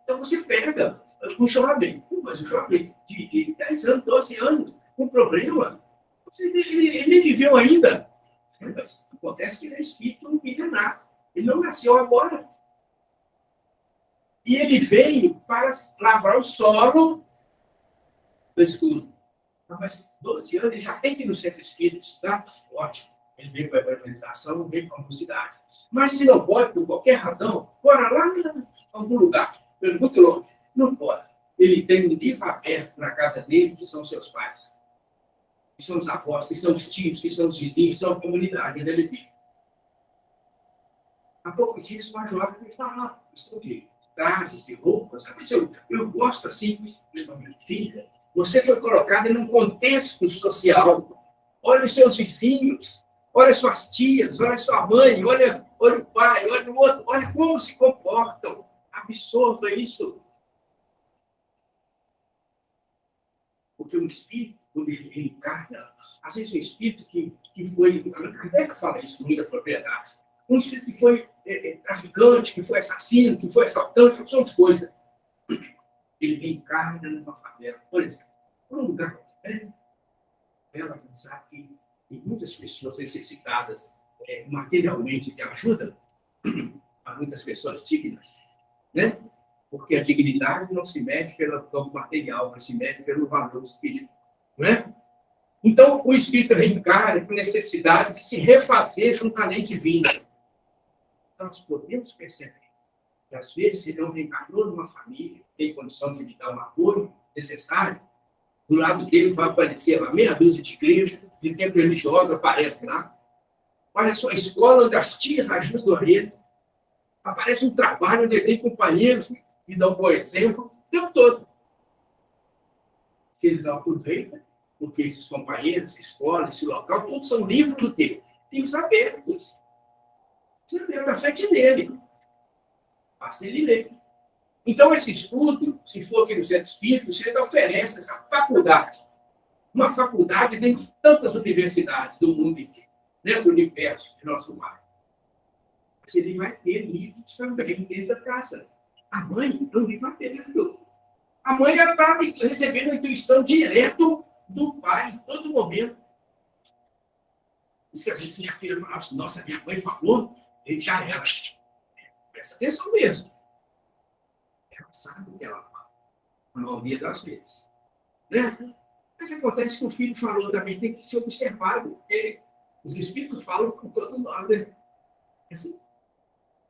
Speaker 1: Então você pega um jovem, mas o jovem de 10 anos, 12 anos, com problema, ele nem viveu ainda. Mas acontece que ele é espírito milenar. Ele não nasceu agora. E ele veio para lavrar o solo do estudo. Mas 12 anos, ele já tem que ir no centro espírita estudar? Ótimo. Ele veio para a evangelização, veio para a mocidade. Mas se não pode, por qualquer razão, bora lá em algum lugar, muito longe. Não pode. Ele tem um livro aberto na casa dele, que são seus pais. Que são os avós, que são os tios, que são os vizinhos, que são a comunidade onde ele vive. Há pouco disso, uma jovem me falou, estou de trajes, de roupas, sabe? Eu gosto assim, minha filha, você foi colocada em um contexto social olha os seus vizinhos, olha suas tias, olha sua mãe, olha o pai, olha o outro, olha como se comportam. Absorva isso. Porque o espírito, quando ele reencarna, às vezes o espírito que foi, Kardec fala isso com muita propriedade, um espírito que foi traficante, que foi assassino, que foi assaltante, opção de coisa, ele reencarna numa favela, por exemplo, num lugar qualquer, ela pensar que tem muitas pessoas necessitadas materialmente de ajuda, há muitas pessoas dignas, né? Porque a dignidade não se mede pelo material, mas se mede pelo valor do espírito, não é? Então, o espírito reencarna com necessidade de se refazer junto à lei divina. Então, nós podemos perceber que, às vezes, se não reencarnou numa família, tem condição de lhe dar um apoio necessário, do lado dele vai aparecer lá meia dúzia de igrejas, de tempo religioso aparece lá. Olha só, a escola onde as tias ajudam ele. Aparece um trabalho onde ele tem companheiros que dão um bom exemplo o tempo todo. Se ele não aproveita, porque esses companheiros, essa escola, esse local, todos são livros dele, livros abertos. Você vê na frente dele. Basta ele ler. Então, esse estudo, se for aqui no Centro Espírita, você oferece essa faculdade. Uma faculdade dentro de tantas universidades do mundo inteiro, né, do universo, de nosso lar. Mas ele vai ter livros também dentro da casa. A mãe não livro aberto. A mãe já está recebendo a intuição direto do pai, em todo momento. Isso que a gente já filha fala, nossa, minha mãe falou, ele já era. Presta atenção mesmo. Ela sabe o que ela fala, a maioria das vezes. Né? Mas acontece que o filho falou também, tem que ser observado. Os espíritos falam com todos nós, né? Assim,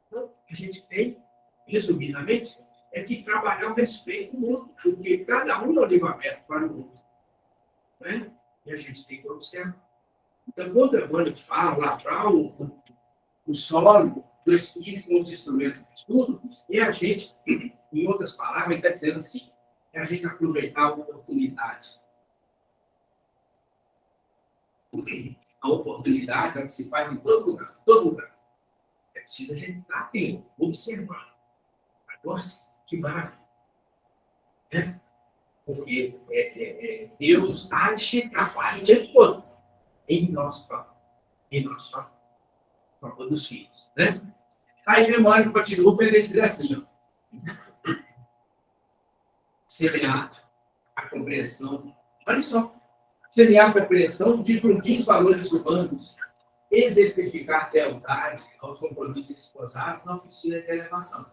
Speaker 1: então, a gente tem, resumidamente, que trabalhar o respeito mútuo, porque cada um é o livro aberto para o outro. Né? E a gente tem que observar. Então, quando a Emmanuel fala, lavrar o solo do espírito com os instrumentos de estudo, e a gente, em outras palavras, ele está dizendo assim, é a gente aproveitar a oportunidade. A oportunidade ela se faz em todo lugar, todo lugar. É preciso a gente estar atento, observar. Nossa, que maravilha. Né? Porque Deus age e trabalha o tempo todo em nosso favor. Em nosso favor dos filhos. Né? Aí Emmanuel continua para ele dizer assim, ó, semear a compreensão, olha só, semear a compreensão, difundir os valores humanos, exemplificar a lealdade aos compromissos esposados na oficina de elevação,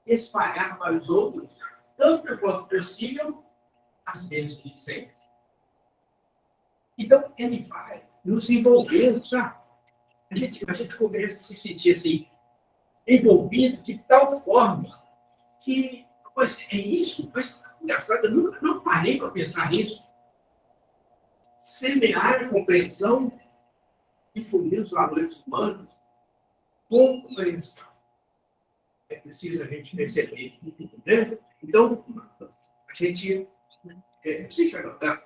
Speaker 1: espalhar para os outros, tanto quanto possível, as bênçãos de sempre. Então, ele vai nos envolvendo, sabe? A gente começa a se sentir assim, envolvido de tal forma que, pois é isso, mas engraçado, eu não parei para pensar nisso. Semear a compreensão, difundir os valores humanos, compreensão. É preciso a gente perceber. Né? Então, a gente precisa notar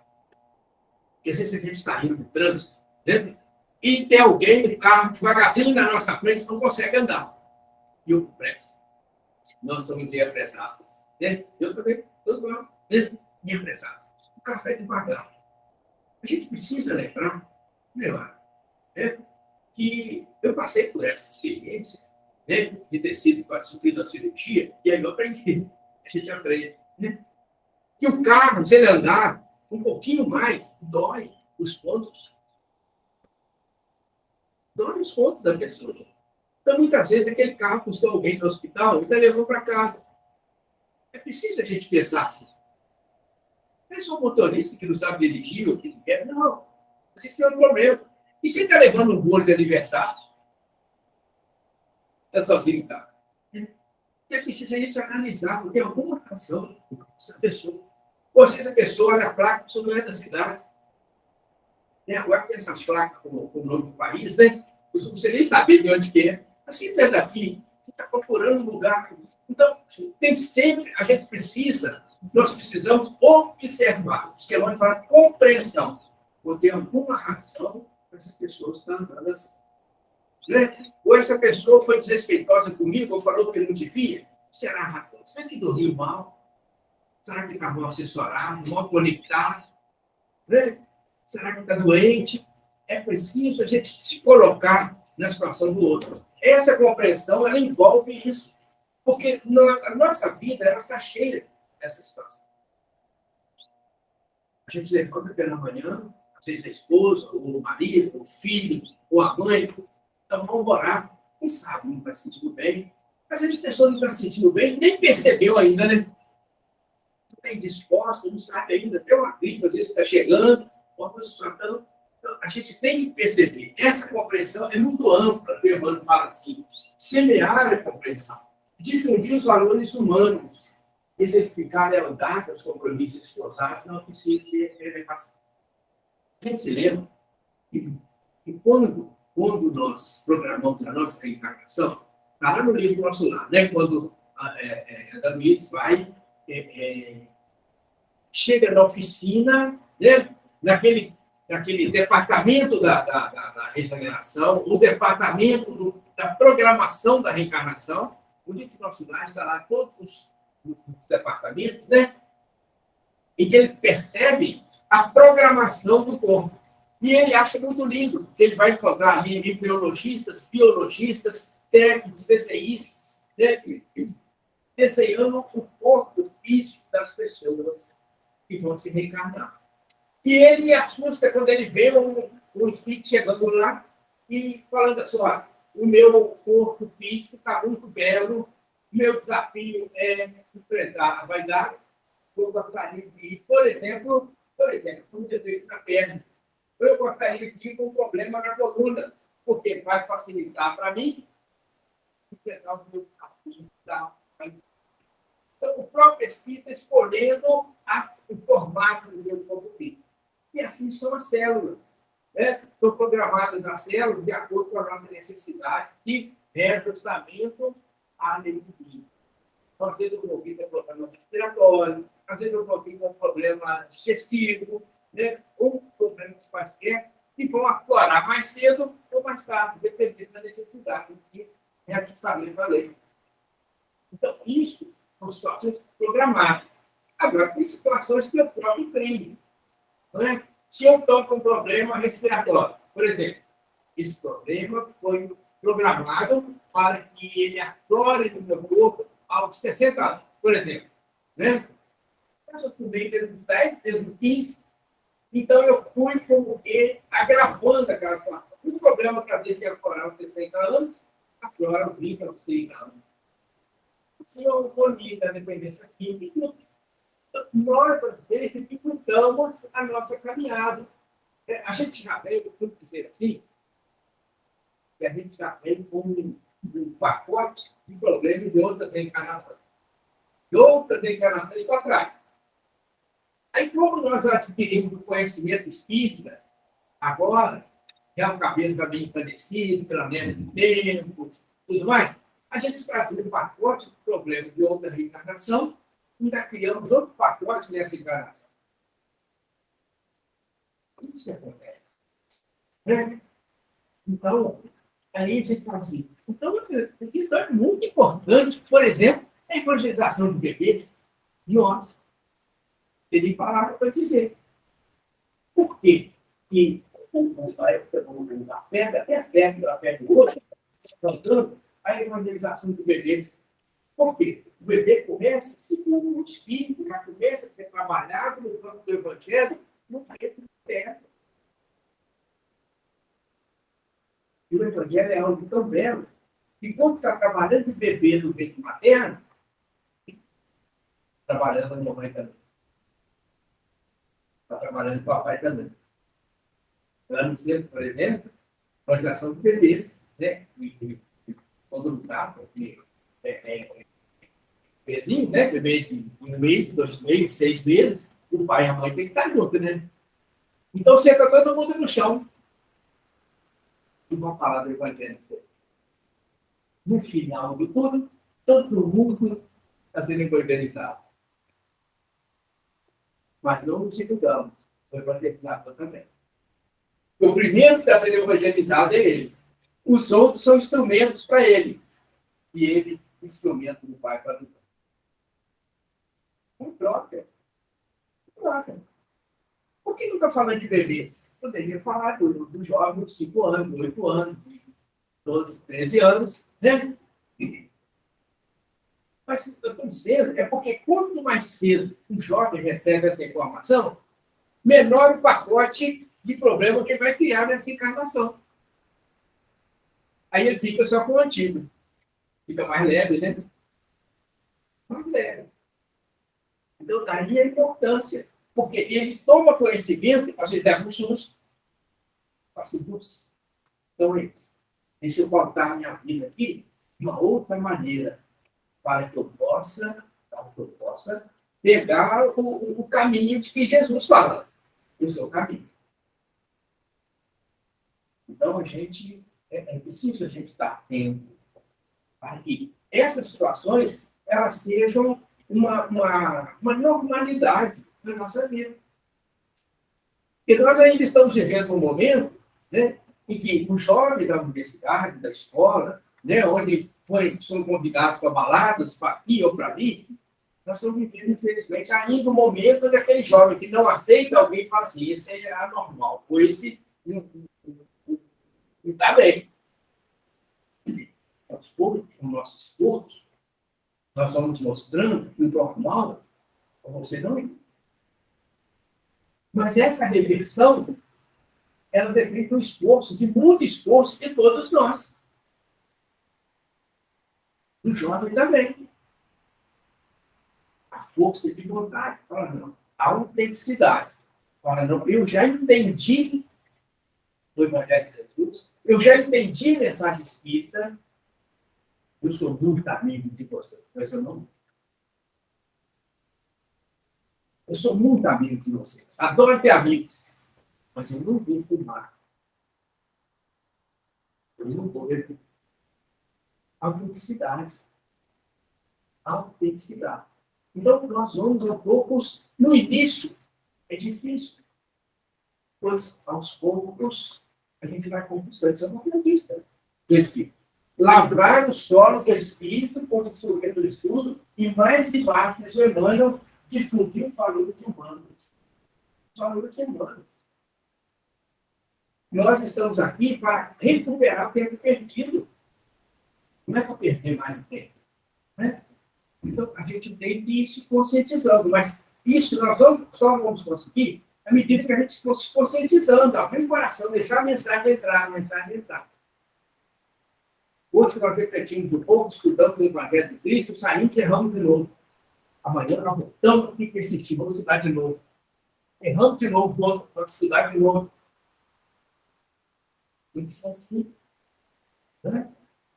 Speaker 1: que às vezes a gente está indo no trânsito, né? E tem alguém no carro devagarzinho na nossa frente não consegue andar. E eu pressa. Nós somos bem apressados. Né? Eu também, todos nós, né? Bem apressados. O carro vai devagar. A gente precisa lembrar, né, que eu passei por essa experiência, né, de ter sofrido a cirurgia, e aí eu aprendi. A gente aprende. Né? Que o carro, se ele andar um pouquinho mais, dói os pontos. Dói os pontos da pessoa. Então, muitas vezes, aquele carro custou alguém no hospital e está levando para casa. É preciso a gente pensar assim. Não é só um motorista que não sabe dirigir ou que não quer. Não. Vocês têm um problema. E você está levando um bolo de aniversário? Está sozinho em casa. É preciso a gente analisar, porque tem alguma razão essa pessoa. Ou se essa pessoa olha a placa, isso não é da cidade. Né? Agora tem essas placas com o nome do país, né? Você nem sabe de onde que é. Assim, é daqui. Você está procurando um lugar. Então, tem sempre, a gente precisa, nós precisamos observar. Os que vão falar compreensão. ou tem alguma razão para essa pessoa estar andando assim. Né? Ou essa pessoa foi desrespeitosa comigo, ou falou que não devia. Será a razão? Será que dormiu mal? Será que está mal assessorado, mal conectado? Né? Será que está doente? É preciso a gente se colocar na situação do outro. Essa compreensão, ela envolve isso. Porque a nossa vida, ela está cheia dessa situação. A gente levanta pela manhã, às vezes a esposa, ou o marido, ou o filho, ou a mãe, então vamos orar. Quem sabe não está se sentindo bem? Mas a gente pensou que não está se sentindo bem, nem percebeu ainda, né? Não está indisposta, não sabe ainda, tem uma gripe, às vezes está chegando, então, a gente tem que perceber. Essa compreensão é muito ampla, o Emmanuel fala assim, semear a compreensão, difundir os valores humanos, exemplificar a lealdade aos compromissos esforçados na oficina de elevação. A gente se lembra que quando nós programamos a nossa reencarnação, está lá no livro Nosso Lar, né? Quando a Luiz vai, chega na oficina, né? naquele departamento da regeneração, o departamento da programação da reencarnação, o livro Nosso Lar está lá todos os departamentos, né? Em que ele percebe a programação do corpo. E ele acha muito lindo, que ele vai encontrar ali embriologistas, biologistas, técnicos, desenhistas, né? Desenhando o corpo físico das pessoas que vão se reencarnar. E ele assusta quando ele vê um espírito chegando lá e falando assim, ó, o meu corpo físico está muito belo, meu desafio é enfrentar a vaidade, eu gostaria de ir, por exemplo, como desejo na perna, eu gostaria de ir com um problema na coluna, porque vai facilitar para mim enfrentar o meu desafio da vaidade. Então, o próprio espírito escolhendo o formato do seu corpo físico. E assim são as células. Né? São programadas as células de acordo com a nossa necessidade de reajustamento à lei divina. Às vezes eu vou vir com problema respiratório, às vezes eu vou vir com problema digestivo, né? Ou problemas quaisquer, que vão aflorar mais cedo ou mais tarde, dependendo da necessidade de reajustamento à lei. Então, isso são situações programadas. Agora, tem situações que eu próprio treino. Né? Se eu estou com um problema respiratório, por exemplo, esse problema foi programado para que ele aflore no meu corpo aos 60 anos, por exemplo. Né? Mas eu fumei desde os 10, desde os 15, então eu fui como que agravando aquela situação. Um problema que às vezes ia aflorar aos 60 anos, aflora aos 20, aos 30 anos. Assim, eu vou da dependência química. Nós, às vezes, dificultamos a nossa caminhada. A gente já veio, vamos dizer assim, que a gente já veio com um pacote de problemas de outras encarnações. De outras encarnações para trás. Aí, como nós adquirimos o conhecimento espírita, agora, já o cabelo está bem encanecido, pela média do tempo, tudo mais, a gente trazia um pacote de problemas de outra reencarnação, ainda criamos outro pacote nessa encarnação. Isso que acontece. Né? Então, aí a gente fala assim, então, isso é muito importante, por exemplo, a evangelização de bebês, nós, ele palavra para dizer. Por quê? Que a fé, até a fé do outro, faltando a evangelização de bebês. Por quê? O bebê começa, segundo o Espírito, já começa a ser trabalhado no campo do Evangelho, no preto terra. E o Evangelho é algo tão belo, que quando está trabalhando de bebê no peito materno, trabalhando com a mamãe também. Está trabalhando com o papai também. Lá no centro, por exemplo, evangelização de bebês, né? Quando não está, porque bebezinho, né? Bebê de 1 mês, 2 meses, 6 meses, o pai e a mãe tem que estar junto, né? Então, senta todo mundo no chão. E vão falar do Evangelho. No final de tudo, todo mundo está sendo evangelizado. Mas não nos seguramos. O evangelizador também. O primeiro que está sendo evangelizado é ele. Os outros são instrumentos para ele. E ele, instrumento do Pai para o Pai. Não troca. Troca. Por que não está falando de bebês? Poderia falar do jovem de 5 anos, 8 anos, 12, 13 anos, né? Mas o que eu estou dizendo é porque quanto mais cedo o jovem recebe essa informação, menor o pacote de problema que ele vai criar nessa encarnação. Aí ele fica só com o antigo. Fica mais leve, né? Mais leve. Então, daí a importância. Porque ele toma conhecimento, às vezes leva um susto. Fala assim, putz, então é isso. Deixa eu botar a minha vida aqui de uma outra maneira, para que eu possa pegar o caminho de que Jesus fala. O seu caminho. Então, a gente é preciso a gente estar atento para que essas situações elas sejam uma normalidade na nossa vida. Porque nós ainda estamos vivendo um momento, né, em que o jovem da universidade, da escola, né, onde são convidados para baladas, para aqui ou para ali, nós estamos vivendo, infelizmente, ainda um momento daquele jovem que não aceita alguém e fala assim, esse é anormal, ou esse não está bem. Aos poucos, com o nosso esforço, nós vamos mostrando que o normal você não é. Mas essa reversão, ela depende do esforço, de muito esforço de todos nós. O jovem também. A força de vontade. Fala, não. A autenticidade. Fala, não. Eu já entendi o Evangelho de Jesus. Eu já entendi a mensagem espírita. Eu sou muito amigo de você. Mas eu não. Eu sou muito amigo de vocês. Adoro ter amigos. Mas eu não vou fumar. Eu não vou beber. Autenticidade. Autenticidade. Então, nós vamos aos poucos. No início, é difícil. Pois, aos poucos, a gente vai conquistando. Isso é uma conquista do Espírito. Lavrar o solo do Espírito, com o surgimento do estudo, e mais embaixo, eles Emmanuel difundir os valores humanos. Os valores humanos. Nós estamos aqui para recuperar o tempo perdido. Não é para perder mais o tempo. Né? Então, a gente tem que ir se conscientizando. Mas isso nós só vamos conseguir à medida que a gente for se conscientizando, abrir o coração, deixar a mensagem entrar, Hoje nós refletimos um pouco, estudamos o Evangelho de Cristo, saímos e erramos de novo. Amanhã nós voltamos e persistimos, vamos estudar de novo. Erramos de novo, vamos estudar de novo. Tem que ser assim. Né?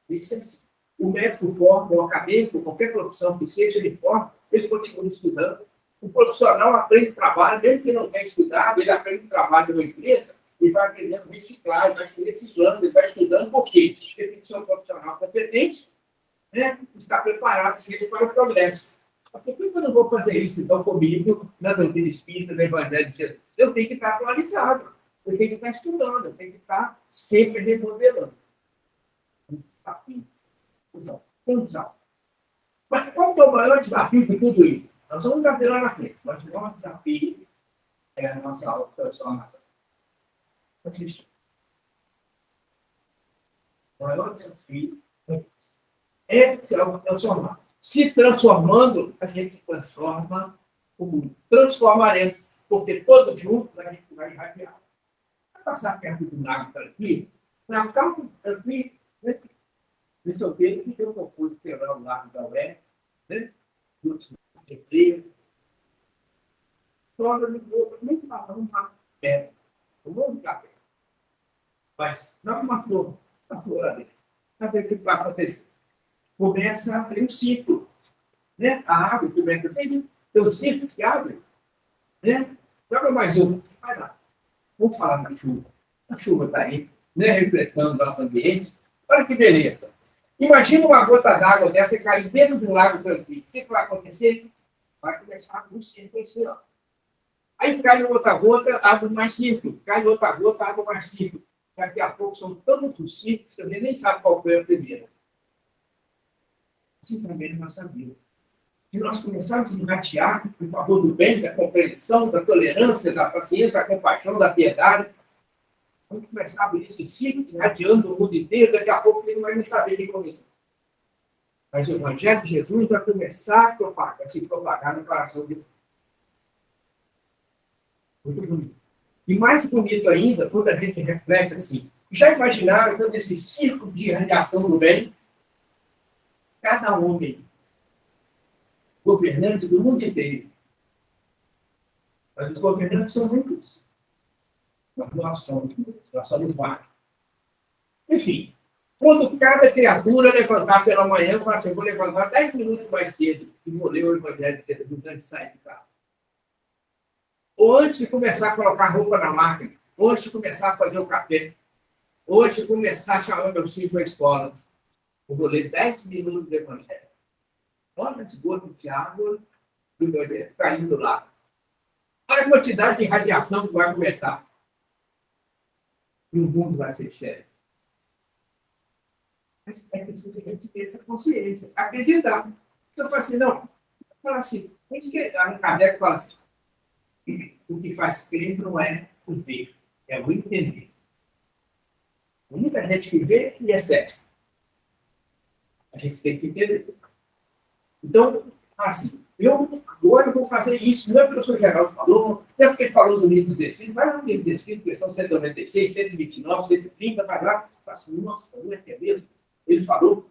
Speaker 1: Tem que ser assim. O médico forma, o acadêmico, qualquer profissão que seja, ele forma, ele continua estudando. O profissional aprende trabalho, mesmo que não tenha estudado, ele aprende trabalho de uma empresa, ele vai aprendendo reciclar, ele vai se reciclando, ele vai estudando, por quê? Porque ele tem que ser um profissional competente, né? Está preparado sempre para o progresso. Por que eu não vou fazer isso, então, comigo, na doutrina espírita, no Evangelho de Jesus? Eu tenho que estar atualizado, eu tenho que estar estudando, eu tenho que estar sempre remodelando. Desafio. Mas qual que é o maior desafio de tudo isso? Nós vamos ver lá na frente. Mas o maior desafio é a nossa autotransformação. O maior desafio é se transformar. Se transformando, a gente transforma o mundo. Transformaremos, porque todos juntos a gente vai irradiar. Vai passar perto do lago tranquilo, na calma, tranquilo, né? Isso é o que eu procuro quebrar o lago da UER, né? De frio. Toda no corpo, nem falar uma pedra. Eu vou ficar perto. Mas não uma flor, a flor ali. Sabe o que vai acontecer? Começa a ter um ciclo. Né? A água começa assim, tem um ciclo que abre. Né? Joga mais um. Vai lá. Vamos falar da chuva. A chuva está aí, né? Refrescando o nosso ambiente. Olha que beleza. Imagina uma gota d'água dessa cair dentro do lago tranquilo. O que vai acontecer? Vai começar a crescer, ó. Aí cai outra gota, abre mais ciclo. Cai outra gota, abre mais ciclo. Daqui a pouco são tantos os ciclos que a gente nem sabe qual foi a primeira. Assim também nós sabemos. Se nós começarmos a engatear em favor do bem, da compreensão, da tolerância, da paciência, da compaixão, da piedade, vamos começar a abrir esse ciclo irradiando o mundo inteiro, daqui a pouco ele não vai nem saber quem começou. Mas o Evangelho de Jesus vai começar a se propagar no coração de Deus. Muito bonito. E mais bonito ainda, quando a gente reflete assim, já imaginaram todo esse círculo de irradiação do bem? Cada homem, governante do mundo inteiro. Mas os governantes são muitos. Nós somos vários. Enfim, quando cada criatura levantar pela manhã, fala assim, vou levantar 10 minutos mais cedo e vou ler o Evangelho de Jesus antes de sair de casa. Ou antes de começar a colocar roupa na máquina, ou antes de começar a fazer o café, ou antes de começar a chamar meu filho para a escola, eu vou ler 10 minutos do Evangelho. Olha esse gota de água do meu dedo caindo lá. Olha a quantidade de radiação que vai começar. E o mundo vai ser diferente. Mas é preciso a gente ter essa consciência, acreditar. Se eu falar assim, não, fala assim, tem que a Kardec fala assim, o que faz crer não é o ver, é o entender. Tem muita gente que vê e é certo. A gente tem que entender. Então, assim, agora eu vou fazer isso, não é porque o professor Geraldo falou, não é porque ele falou do livro dos Espíritos, vai lá no livro dos Espíritos, questão 196, 129, 130, vai lá, fala assim, nossa, não é que é mesmo? Ele falou,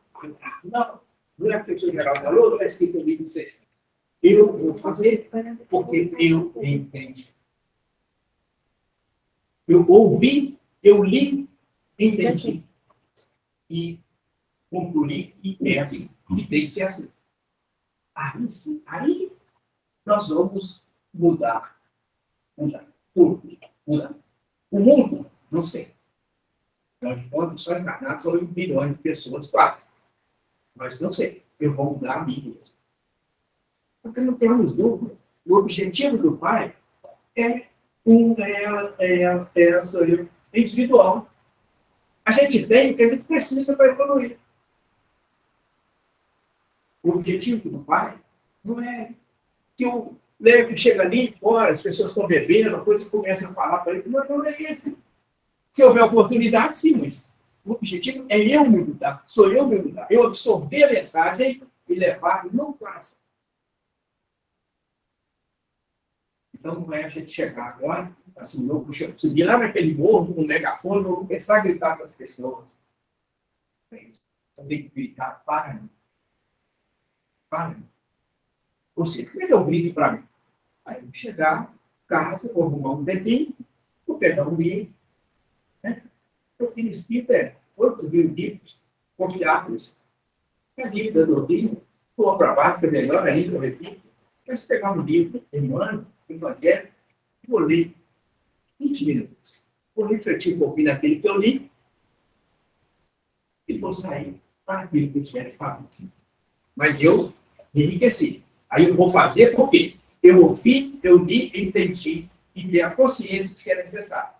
Speaker 1: não é porque o professor Geraldo falou, não é escrito no livro dos Espíritos. Eu vou fazer porque eu entendi. Eu ouvi, eu li, entendi. E concluí que é assim, que tem que ser assim. Aí nós vamos mudar. Tudo. Mudar. O mundo, não sei. Nós podemos só encarnar só 8 bilhões de pessoas, quase. Mas não sei. Eu vou mudar a mim mesmo. Porque não temos dúvida. O objetivo do Pai é individual. A gente tem o que a gente precisa para evoluir. O objetivo do Pai não é que eu leve, chega ali fora, as pessoas estão bebendo, a coisa começa a falar para ele, não é esse. Se houver oportunidade, sim, mas o objetivo é eu me mudar, sou eu me mudar, eu absorver a mensagem e levar no coração. Então, não é a gente chegar agora, assim, eu subir lá naquele morro com um megafone, vou começar a gritar para as pessoas. Eu tenho que gritar, para mim. Ou seja, como é que eu grito para mim? Aí eu vou chegar em casa, vou arrumar um tempinho, vou pegar um livro. Né? Eu tenho escrito 8 mil livros confiáveis. É livro da doutrina, for para baixo, é melhor ainda, eu repito. Mas pegar um livro, Emmanuel, Evangelho, vou ler 20 minutos. Vou refletir um pouquinho naquele que eu li e vou sair para aquilo que eu tiver falado. Mas eu me enriqueci. Aí eu vou fazer porque eu ouvi, eu li, entendi e ter a consciência de que era necessário.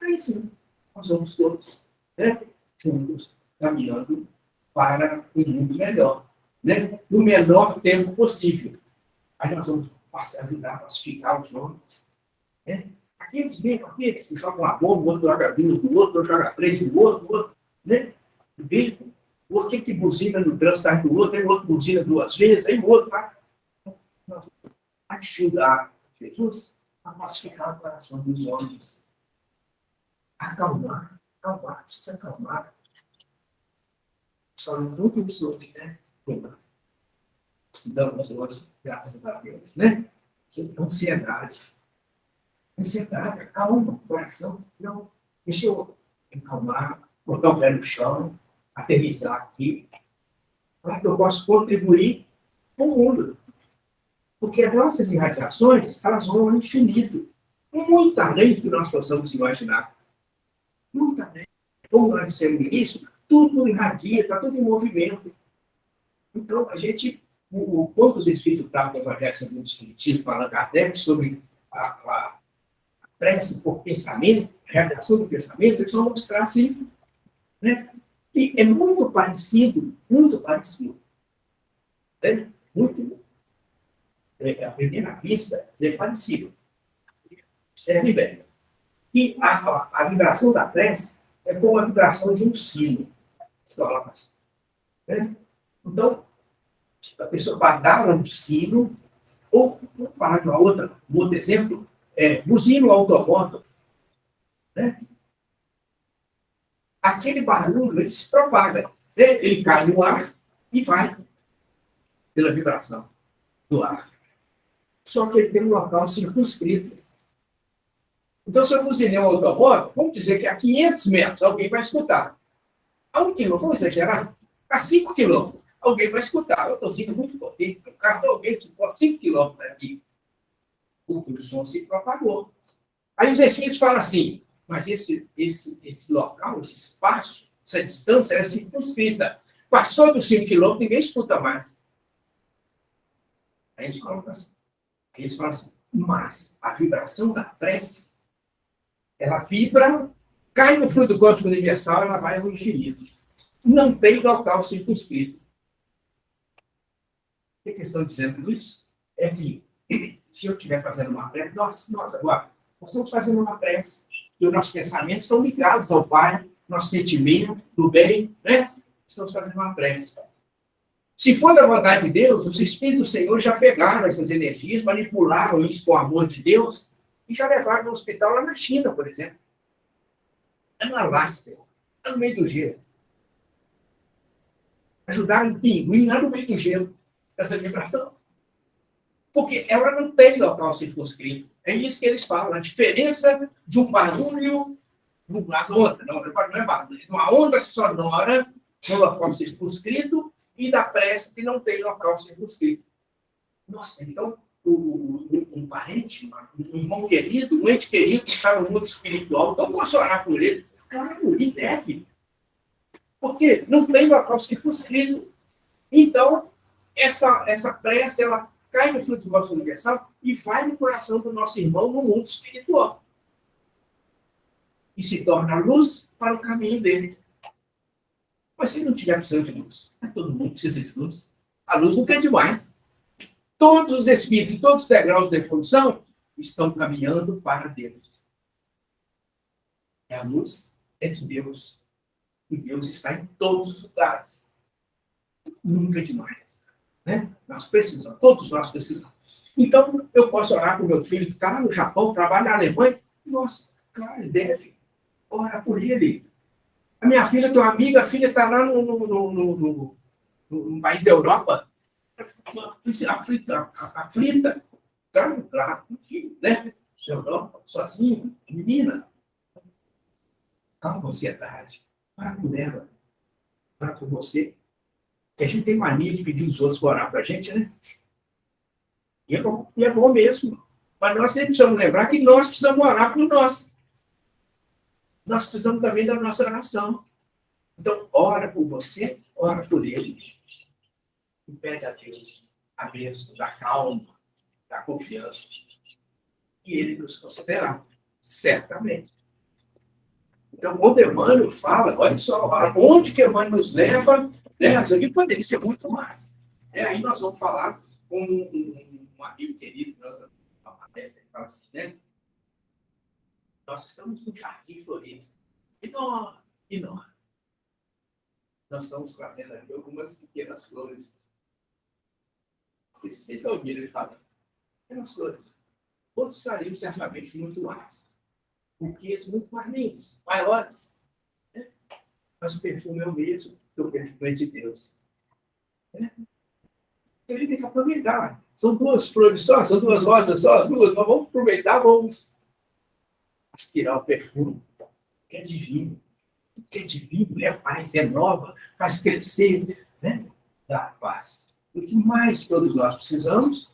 Speaker 1: Aí sim, nós vamos todos, né, juntos, caminhando para um mundo melhor, né, no menor tempo possível. Aí nós vamos ajudar a pacificar os homens. Né? Aqueles que jogam a bomba, o outro joga vinho do outro joga 3 do outro, né? O outro que buzina no trânsito do outro, aí o outro buzina 2 vezes, aí o outro vai. Nós vamos ajudar Jesus a pacificar o coração dos homens. Acalmar, precisa acalmar. Só não isso hoje, né? Estudamos hoje, graças a Deus, né? Ansiedade. Ansiedade, acalma o coração. Não, deixa eu acalmar, botar o pé no chão, aterrissar aqui, para que eu possa contribuir com o mundo. Porque as nossas irradiações, elas vão ao infinito. Muito além do que nós possamos imaginar. Muito além. Como nós dissemos isso, tudo irradia, está tudo em movimento. Então, a gente, quando os Espíritos estavam no Evangelho segundo o Espiritismo, falando Kardec sobre a prece por pensamento, a redação do pensamento, eles vão mostrar assim, né, que é muito parecido, né, muito, à primeira vista, é parecido. Observe bem. E a vibração da prece é como a vibração de um sino. Assim, né? Então, a pessoa vai dar um sino, ou vamos falar de um outro exemplo, buzina automóvel. Né? Aquele barulho ele se propaga. Né? Ele cai no ar e vai pela vibração do ar. Só que ele tem um local circunscrito. Então, se eu buzinei um automóvel, vamos dizer que a 500 metros alguém vai escutar. A 1 quilômetro, vamos exagerar? A 5 quilômetros, alguém vai escutar. Eu estou sendo muito potente. O carro de alguém ficou a 5 quilômetros daqui. O som se propagou. Aí os espíritos falam assim, mas esse local, esse espaço, essa distância é circunscrita. Passou dos 5 quilômetros, ninguém escuta mais. Aí eles falam assim, mas a vibração da prece, ela vibra, cai no fluido quântico universal, ela vai ao infinito. Não tem local circunscrito. O que estão dizendo isso? É que, se eu estiver fazendo uma prece, nós agora, nós estamos fazendo uma prece, e os nossos pensamentos estão ligados ao Pai, nosso sentimento do bem, né? Estamos fazendo uma prece. Se for da vontade de Deus, os Espíritos do Senhor já pegaram essas energias, manipularam isso com o amor de Deus, e já levaram no hospital lá na China, por exemplo. É no Alasca, lá no meio do gelo. Ajudaram o pinguim lá no meio do gelo, essa vibração. Porque ela não tem local circunscrito. É isso que eles falam, a diferença de um barulho, uma onda, não é barulho, uma onda sonora no local circunscrito e da prece que não tem local circunscrito. Nossa, então, um parente, um irmão querido, um ente querido que está no mundo espiritual, então posso orar por ele? Claro, e deve. Porque não tem local circunscrito. Então, essa prece, ela cai no fluido do vosso universal e vai no coração do nosso irmão no mundo espiritual. E se torna luz para o caminho dele. Mas se não tiver precisando de luz, todo mundo precisa de luz. A luz nunca é demais. Todos os espíritos, todos os degraus da evolução estão caminhando para Deus. A luz é de Deus. E Deus está em todos os lugares. Nunca é demais. Né? Nós precisamos, todos nós precisamos. Então, eu posso orar para o meu filho que está lá no Japão, trabalha na Alemanha. Nossa, claro, ele deve. Ora por ele. A minha filha tem uma amiga, a filha está lá no país da Europa, aflita, claro, né? Europa, sozinha, menina. Calma, ansiedade. Para por ela. Para por você. Que a gente tem mania de pedir os outros para orar para a gente, né? E é bom mesmo. Mas nós sempre precisamos lembrar que nós precisamos orar por nós. Nós precisamos também da nossa oração. Então, ora por você, ora por ele. E pede a Deus a bênção da calma, da confiança. E ele nos concederá, certamente. Então, quando Emmanuel fala, olha só, onde que Emmanuel nos leva, né? Aqui poderia ser muito mais. Aí nós vamos falar com um amigo querido, uma palestra que fala assim, né? Nós estamos no Jardim Florido. E nós estamos trazendo aqui algumas pequenas flores. Vocês sempre ouviram ele falar. Pequenas flores. Outros estariam certamente muito mais. Buquês muito mais lindos, maiores. Né? Mas o perfume é o mesmo, o perfume é de Deus. Né? A gente tem que aproveitar. São duas flores só, são duas rosas só, duas. Nós vamos aproveitar, vamos aspirar o perfume, que é divino. Que é divino, é paz, é nova, faz crescer, né? Dá paz. O que mais todos nós precisamos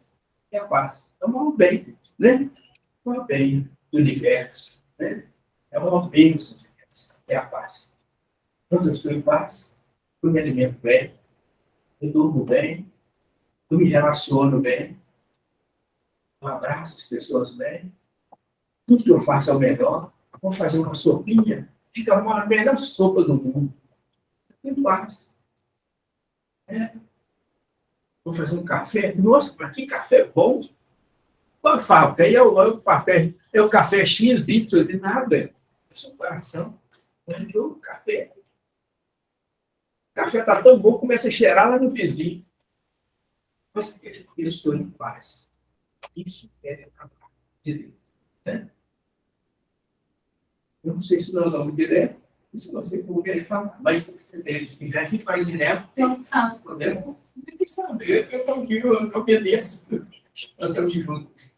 Speaker 1: é a paz. É o maior bem, né? O maior bem do universo, né? É o maior bênção de Deus, é a paz. Quando eu estou em paz, eu me alimento bem, eu durmo bem, eu me relaciono bem, eu abraço as pessoas bem. Tudo que eu faço é o melhor. Vou fazer uma sopinha. Fica uma melhor sopa do mundo. Tem paz. Vou fazer um café. Nossa, mas que café bom. Qual fábrica? Aí é o café X, Y, nada. É seu coração. O café. O café está tão bom, começa a cheirar lá no vizinho. Mas eu estou em paz. Isso é a paz de Deus. Né? Eu não sei se nós vamos direto, se você for querer falar, mas se quiser que vai direto, tem opção. Tem que saber, eu obedeço. Nós estamos juntos.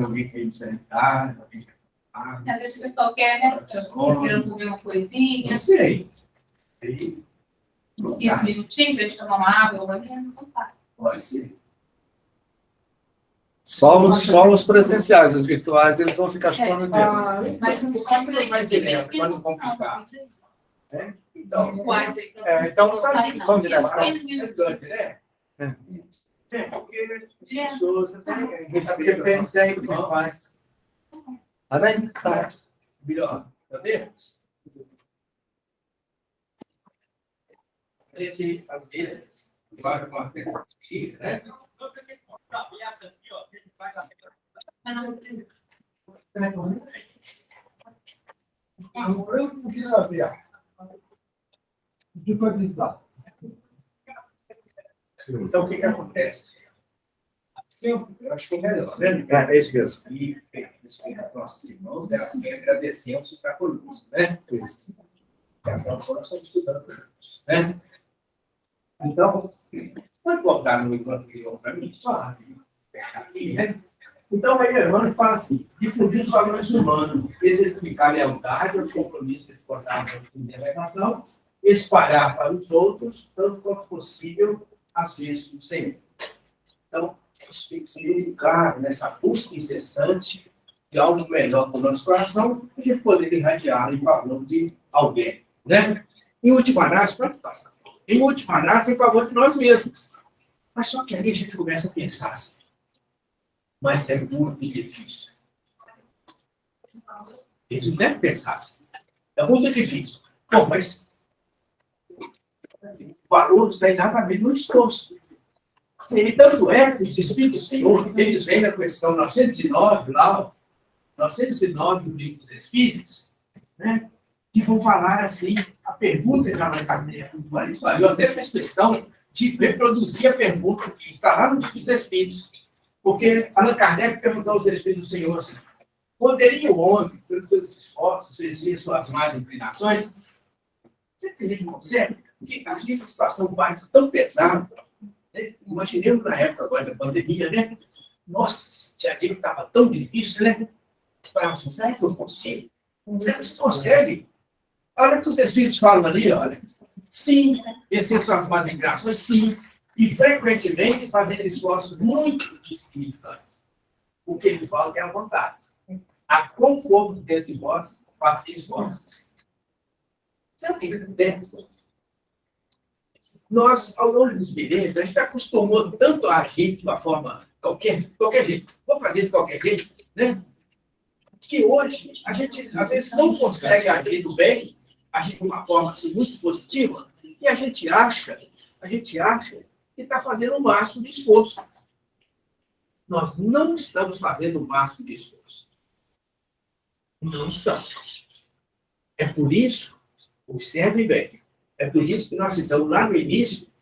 Speaker 1: Alguém quer sentar, alguém quer falar.
Speaker 2: Às vezes o pessoal quer, né? Querendo comer uma coisinha.
Speaker 1: Não sei.
Speaker 2: Uns 15 minutinhos para a gente tomar uma água, ou não faz.
Speaker 1: Pode ser.
Speaker 3: Só os presenciais, os virtuais, eles vão ficar chupando o dedo.
Speaker 2: Mas não
Speaker 1: sempre vai direto, para não complicar. Então,
Speaker 3: Então, vamos direto.
Speaker 1: Porque as pessoas
Speaker 3: Depende daí do que faz. Amém? Tá.
Speaker 1: Melhor, sabemos? A gente, às vezes, vai com uma tecnologia, né? Eu não queria abrir. Então, o que acontece? Eu acho que é melhor, né?
Speaker 3: É isso mesmo.
Speaker 1: E nossos irmãos, agradecemos o conosco, né? Isso. Nós estamos estudando juntos, né? Então, pode botar no encontro para mim, só aqui, né? Então, aí, Emmanuel fala assim: difundir os valores humanos, exemplificar a lealdade, os compromissos que exportaram na delegação, espalhar para os outros, tanto quanto possível, as vezes do Senhor. Então, isso tem que ser muito claro nessa busca incessante de algo melhor para o nosso coração, a gente poder irradiar em favor de alguém, né? Em última análise, para passar. Em última análise, em favor de nós mesmos. Mas só que ali a gente começa a pensar assim. Mas é muito difícil. A gente deve pensar assim. É muito difícil. Bom, mas o valor está exatamente no esforço. E tanto é que os Espíritos do Senhor, eles vêm na questão 909, lá, 909 do Livro dos Espíritos, né, que vão falar assim, a pergunta que Allan Kardec, eu até fiz questão de reproduzir a pergunta que está lá no Livro dos Espíritos, porque Allan Kardec perguntou aos Espíritos do Senhor assim: poderia o homem, pelos seus esforços, exercer suas más inclinações? Você que a gente consegue? Porque às vezes a situação vai tão pesada. Imaginemos na época agora da pandemia, né? Nossa, aquilo estava tão difícil, né? Falava assim, será que eu consigo? Você consegue? Olha que os Espíritos falam ali, olha. Sim, exercer suas más inclinações, sim. E frequentemente fazendo esforços muito significantes. O que ele fala que é a vontade. A conforto dentro de vós, fazer esforços. Sabe o que acontece? Nós, ao longo dos milênios, a gente acostumou tanto a agir de uma forma qualquer jeito. Vou fazer de qualquer jeito, né? Que hoje a gente, às vezes, não consegue agir do bem, agir de uma forma assim, muito positiva, e a gente acha que está fazendo o máximo de esforço. Nós não estamos fazendo o máximo de esforço. Não estamos. É por isso, observe bem, é por isso que nós citamos lá no início,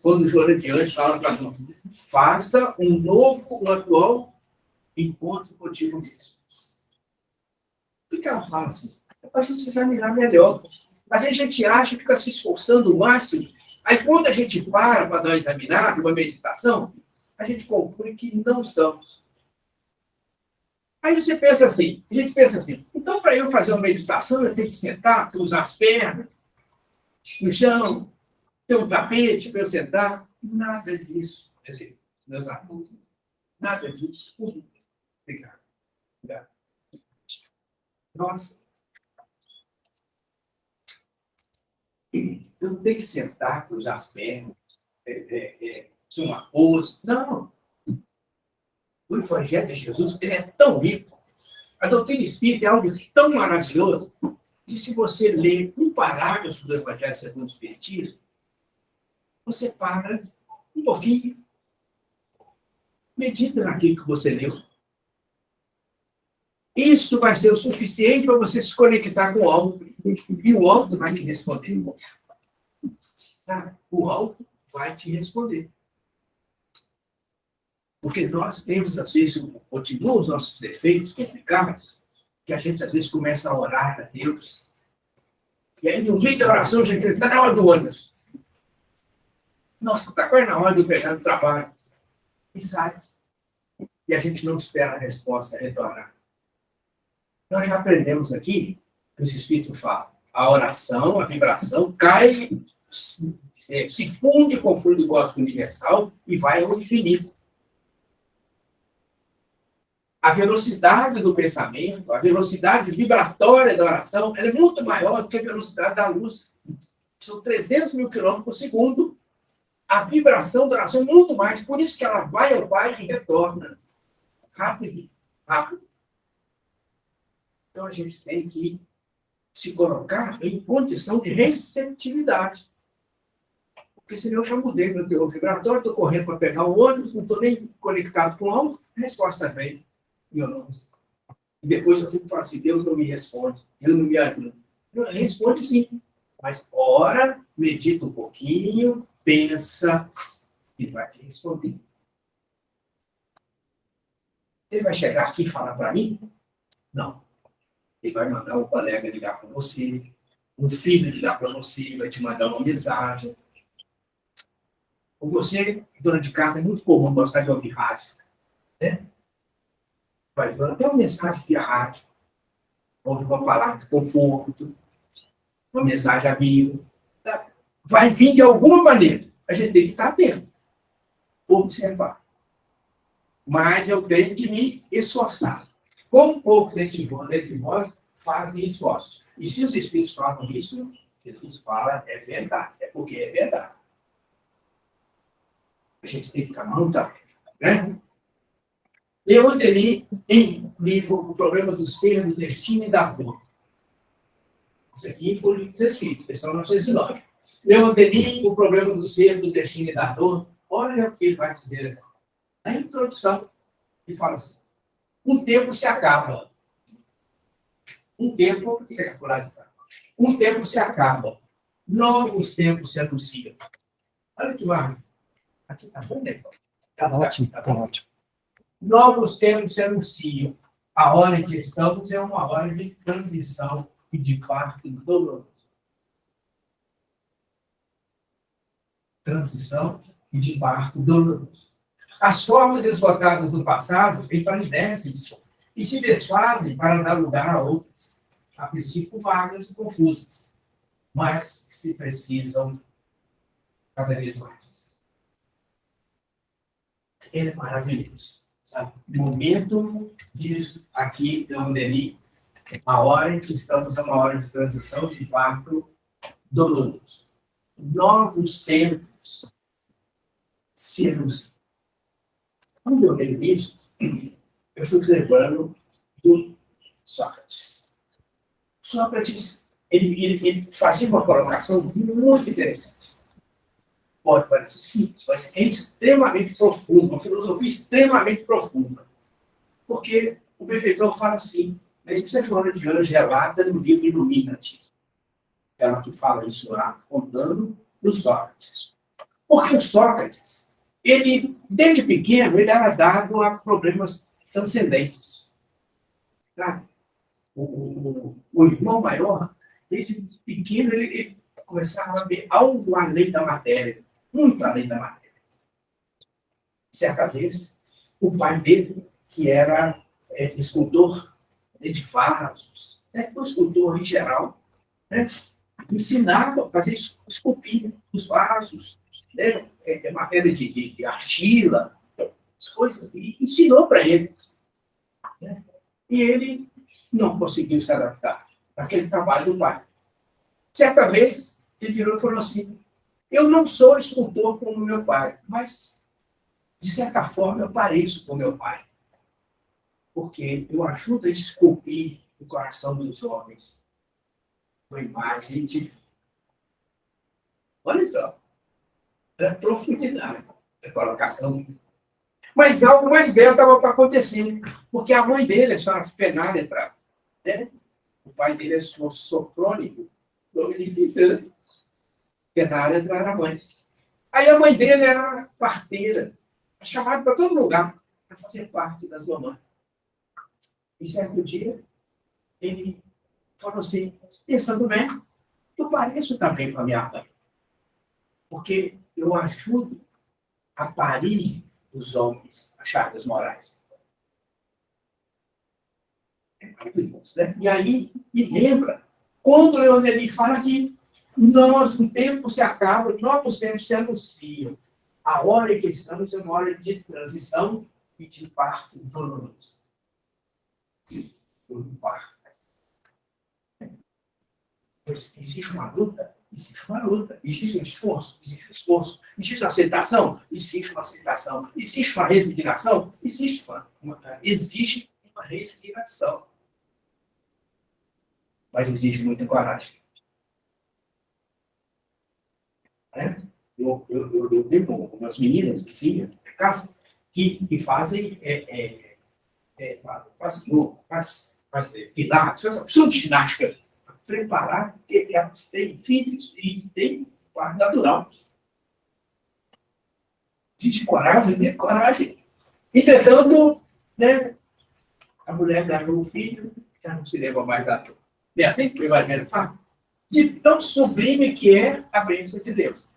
Speaker 1: quando o Joana de Anjos fala para nós: faça um atual encontro contigo mesmo. Por que ela fala assim? É para a gente se examinar melhor. Às vezes a gente acha que está se esforçando o máximo, aí quando a gente para dar uma examinada, uma meditação, a gente conclui que não estamos. Aí você pensa assim, a gente pensa assim: então para eu fazer uma meditação eu tenho que sentar, cruzar as pernas, no chão, ter um tapete para eu sentar. Nada disso, meus amigos. Nada disso. Obrigado. Nossa. Eu não tenho que sentar, cruzar as pernas, ser uma pose. Não. o Evangelho de Jesus ele é tão rico. A doutrina espírita é algo tão maravilhoso que se você ler um parágrafo do Evangelho segundo o Espiritismo, você para um pouquinho, medita naquilo que você leu. Isso vai ser o suficiente para você se conectar com o alto. E o alto vai te responder. Tá? O alto vai te responder. Porque nós temos, às vezes, continuam os nossos defeitos complicados, que a gente, às vezes, começa a orar a Deus. E aí, no meio da oração, a gente está na hora do ônibus. Nossa, está quase na hora de eu pegar no trabalho. E sai. E a gente não espera a resposta retornar. Nós já aprendemos aqui, que esse Espírito fala, a oração, a vibração, cai, se funde com o fluido cósmico universal e vai ao infinito. A velocidade do pensamento, a velocidade vibratória da oração, ela é muito maior do que a velocidade da luz. São 300 mil quilômetros por segundo. A vibração da oração é muito mais, por isso que ela vai ao Pai e retorna. Rápido, rápido. Então, a gente tem que se colocar em condição de receptividade. Porque senão eu já mudei meu teor vibratório, estou correndo para pegar o ônibus, não estou nem conectado com algo, a resposta vem. E eu não respondo. E depois eu fico falando assim, Deus não me responde, Deus não me ajuda. Ele responde sim, mas ora, medita um pouquinho, pensa, e vai te responder. Ele vai chegar aqui e falar para mim? Não. Ele vai mandar um colega ligar para você, um filho ligar para você, vai te mandar uma mensagem. Ou você, dona de casa, é muito comum gostar de ouvir rádio, né? Vai mandar até uma mensagem via rádio, ouve uma palavra de conforto, uma mensagem amiga. Tá? Vai vir de alguma maneira. A gente tem que estar atento, observar. Mas eu tenho que me esforçar. Como pouco dentre nós fazem esforços. E se os Espíritos falam isso, Jesus fala, é verdade. É porque é verdade. A gente tem que ficar muito atento, né? Eu li em livro O Problema do Ser, do Destino e da Dor. Isso aqui foi o livro dos Espíritos, questão 909. Eu li O Problema do Ser, do Destino e da Dor. Olha o que ele vai dizer na introdução. Ele fala assim, um tempo se acaba. Um tempo se acaba. Novos tempos se anunciam. Olha que maravilha. Aqui está bom, né?
Speaker 3: Tá ótimo, tá ótimo.
Speaker 1: Novos tempos se anunciam. A hora em que estamos é uma hora de transição e de parto doloroso. Transição e de parto doloroso. As formas esgotadas do passado empalidecem e se desfazem para dar lugar a outras, a princípio vagas e confusas, mas que se precisam cada vez mais. Ele é maravilhoso. Sabe? O momento disso aqui, eu li, a hora em que estamos numa hora de transição de parto doloroso. Novos tempos se anunciam. Quando eu leio isso, eu fico lembrando do Sócrates. Sócrates, ele fazia uma colocação muito interessante. Pode parecer simples, mas é extremamente profunda, uma filosofia extremamente profunda. Porque o benfeitor fala assim, né, isso é Joana de Anjos relata no livro Ilumina-te. Ela que fala isso lá, contando do Sócrates. Porque o Sócrates, ele, desde pequeno, ele era dado a problemas transcendentes. Tá? O irmão maior, desde pequeno, ele começava a ver algo além da matéria, muito além da matéria. Certa vez, o pai dele, que era escultor de vasos, um escultor em geral, né, ensinava a fazer esculpir os vasos, né, matéria de argila, as coisas, e ensinou para ele. Né? E ele não conseguiu se adaptar àquele trabalho do pai. Certa vez, ele virou e falou assim, eu não sou escultor como meu pai, mas, de certa forma, eu pareço com meu pai. porque eu ajudo a esculpir o coração dos homens com imagem de... Olha só, a profundidade da colocação. Mas algo mais belo estava acontecendo, porque a mãe dele, a senhora Fenáletra, né? O pai dele é Sofrônico, nome difícil, né? Fenáletra era a mãe. Aí a mãe dele era parteira, chamada para todo lugar, para fazer parte das mamães. E certo dia, ele falou assim, pensando bem, eu pareço também com a minha mãe, porque eu ajudo a parir os homens, as chagas morais. É maravilhoso, né? E aí, me lembra, quando Leoneli fala que o tempo se acaba, novos tempos se anunciam. A hora em que estamos é uma hora de transição e de parto doloroso. Um parto. Pois existe uma luta, existe uma luta, existe um esforço, existe uma aceitação, existe uma resignação, existe uma resignação. Mas existe muita coragem. Eu tenho algumas meninas, vizinhas, de casa, que fazem pilates, são de ginástica, para preparar, porque elas têm filhos e têm parto natural. Existe coragem, né? Coragem. Entretanto, né, a mulher ganhou o filho, já não se lembra mais da dor. É assim que o Evangelho fala? De tão sublime que é a bênção de Deus.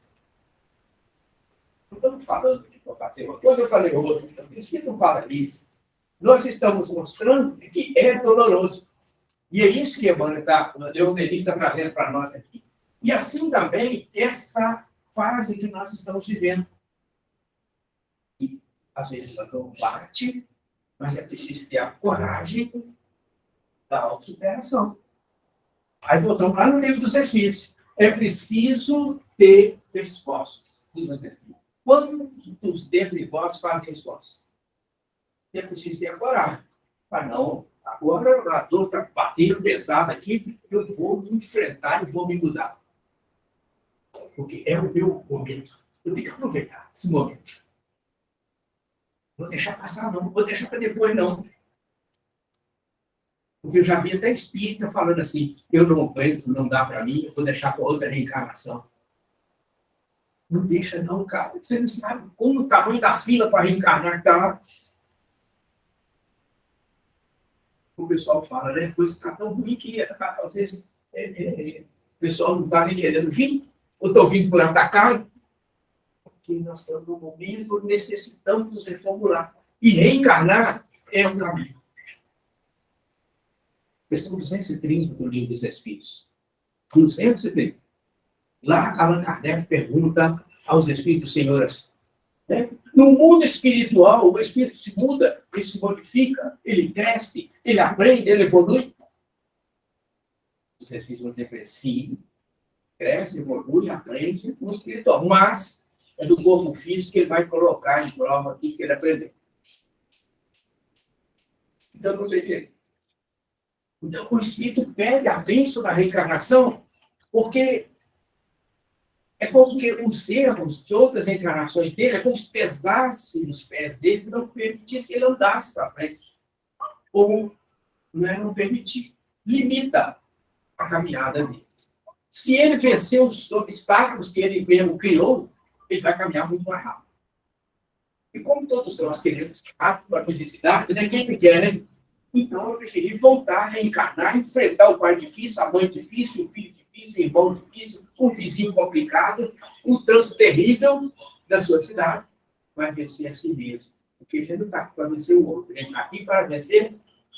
Speaker 1: Não estamos falando que vou fazer uma coisa, eu falei outra. Então, isso que não fala isso. Nós estamos mostrando que é doloroso. E é isso que Emmanuel está trazendo para nós aqui. E assim também, essa fase que nós estamos vivendo. E, às vezes, a dor bate, mas é preciso ter a coragem da autossuperação. Aí voltamos lá no livro dos Espíritos. É preciso ter esforços. Quantos dentre vós fazem esforço? É preciso ter a coragem. Mas não, agora a dor está batendo pesada aqui, eu vou me enfrentar e vou me mudar. Porque é o meu momento. Eu tenho que aproveitar esse momento. Não vou deixar passar, não. Não vou deixar para depois, não. Porque eu já vi até espírita falando assim, eu não aguento, não dá para mim, eu vou deixar para outra reencarnação. Não deixa não, cara. Você não sabe como o tamanho da fila para reencarnar que está lá. O pessoal fala, né? Coisa está tão ruim que às vezes o pessoal não está nem querendo vir, ou estão vindo por atacado. Porque nós estamos no momento, necessitamos nos reformular. E reencarnar é um caminho. Questão 230 do Livro dos Espíritos. 230. Lá, Allan Kardec pergunta aos Espíritos, senhoras, né? No mundo espiritual, o Espírito se muda, ele se modifica, ele cresce, ele aprende, ele evolui. Os Espíritos vão dizer, sim, cresce, evolui, aprende, muito espiritual, mas é do corpo físico que ele vai colocar em prova aquilo que ele aprendeu. Então, não tem jeito. Então, o Espírito pede a bênção da reencarnação, porque é como que os erros de outras encarnações dele, é como se pesasse nos pés dele e não permitisse que ele andasse para frente. Ou não permitir. Limita a caminhada dele. Se ele vencer os obstáculos que ele mesmo criou, ele vai caminhar muito mais rápido. E como todos nós queremos rápido a felicidade, né? Quem que quer, né? Então, eu preferi voltar a reencarnar, enfrentar o pai difícil, a mãe difícil, o filho difícil, o irmão difícil, um vizinho complicado, um trânsito terrível da sua cidade, vai vencer a si mesmo. Porque a gente não está aqui para vencer o outro, a gente está aqui para vencer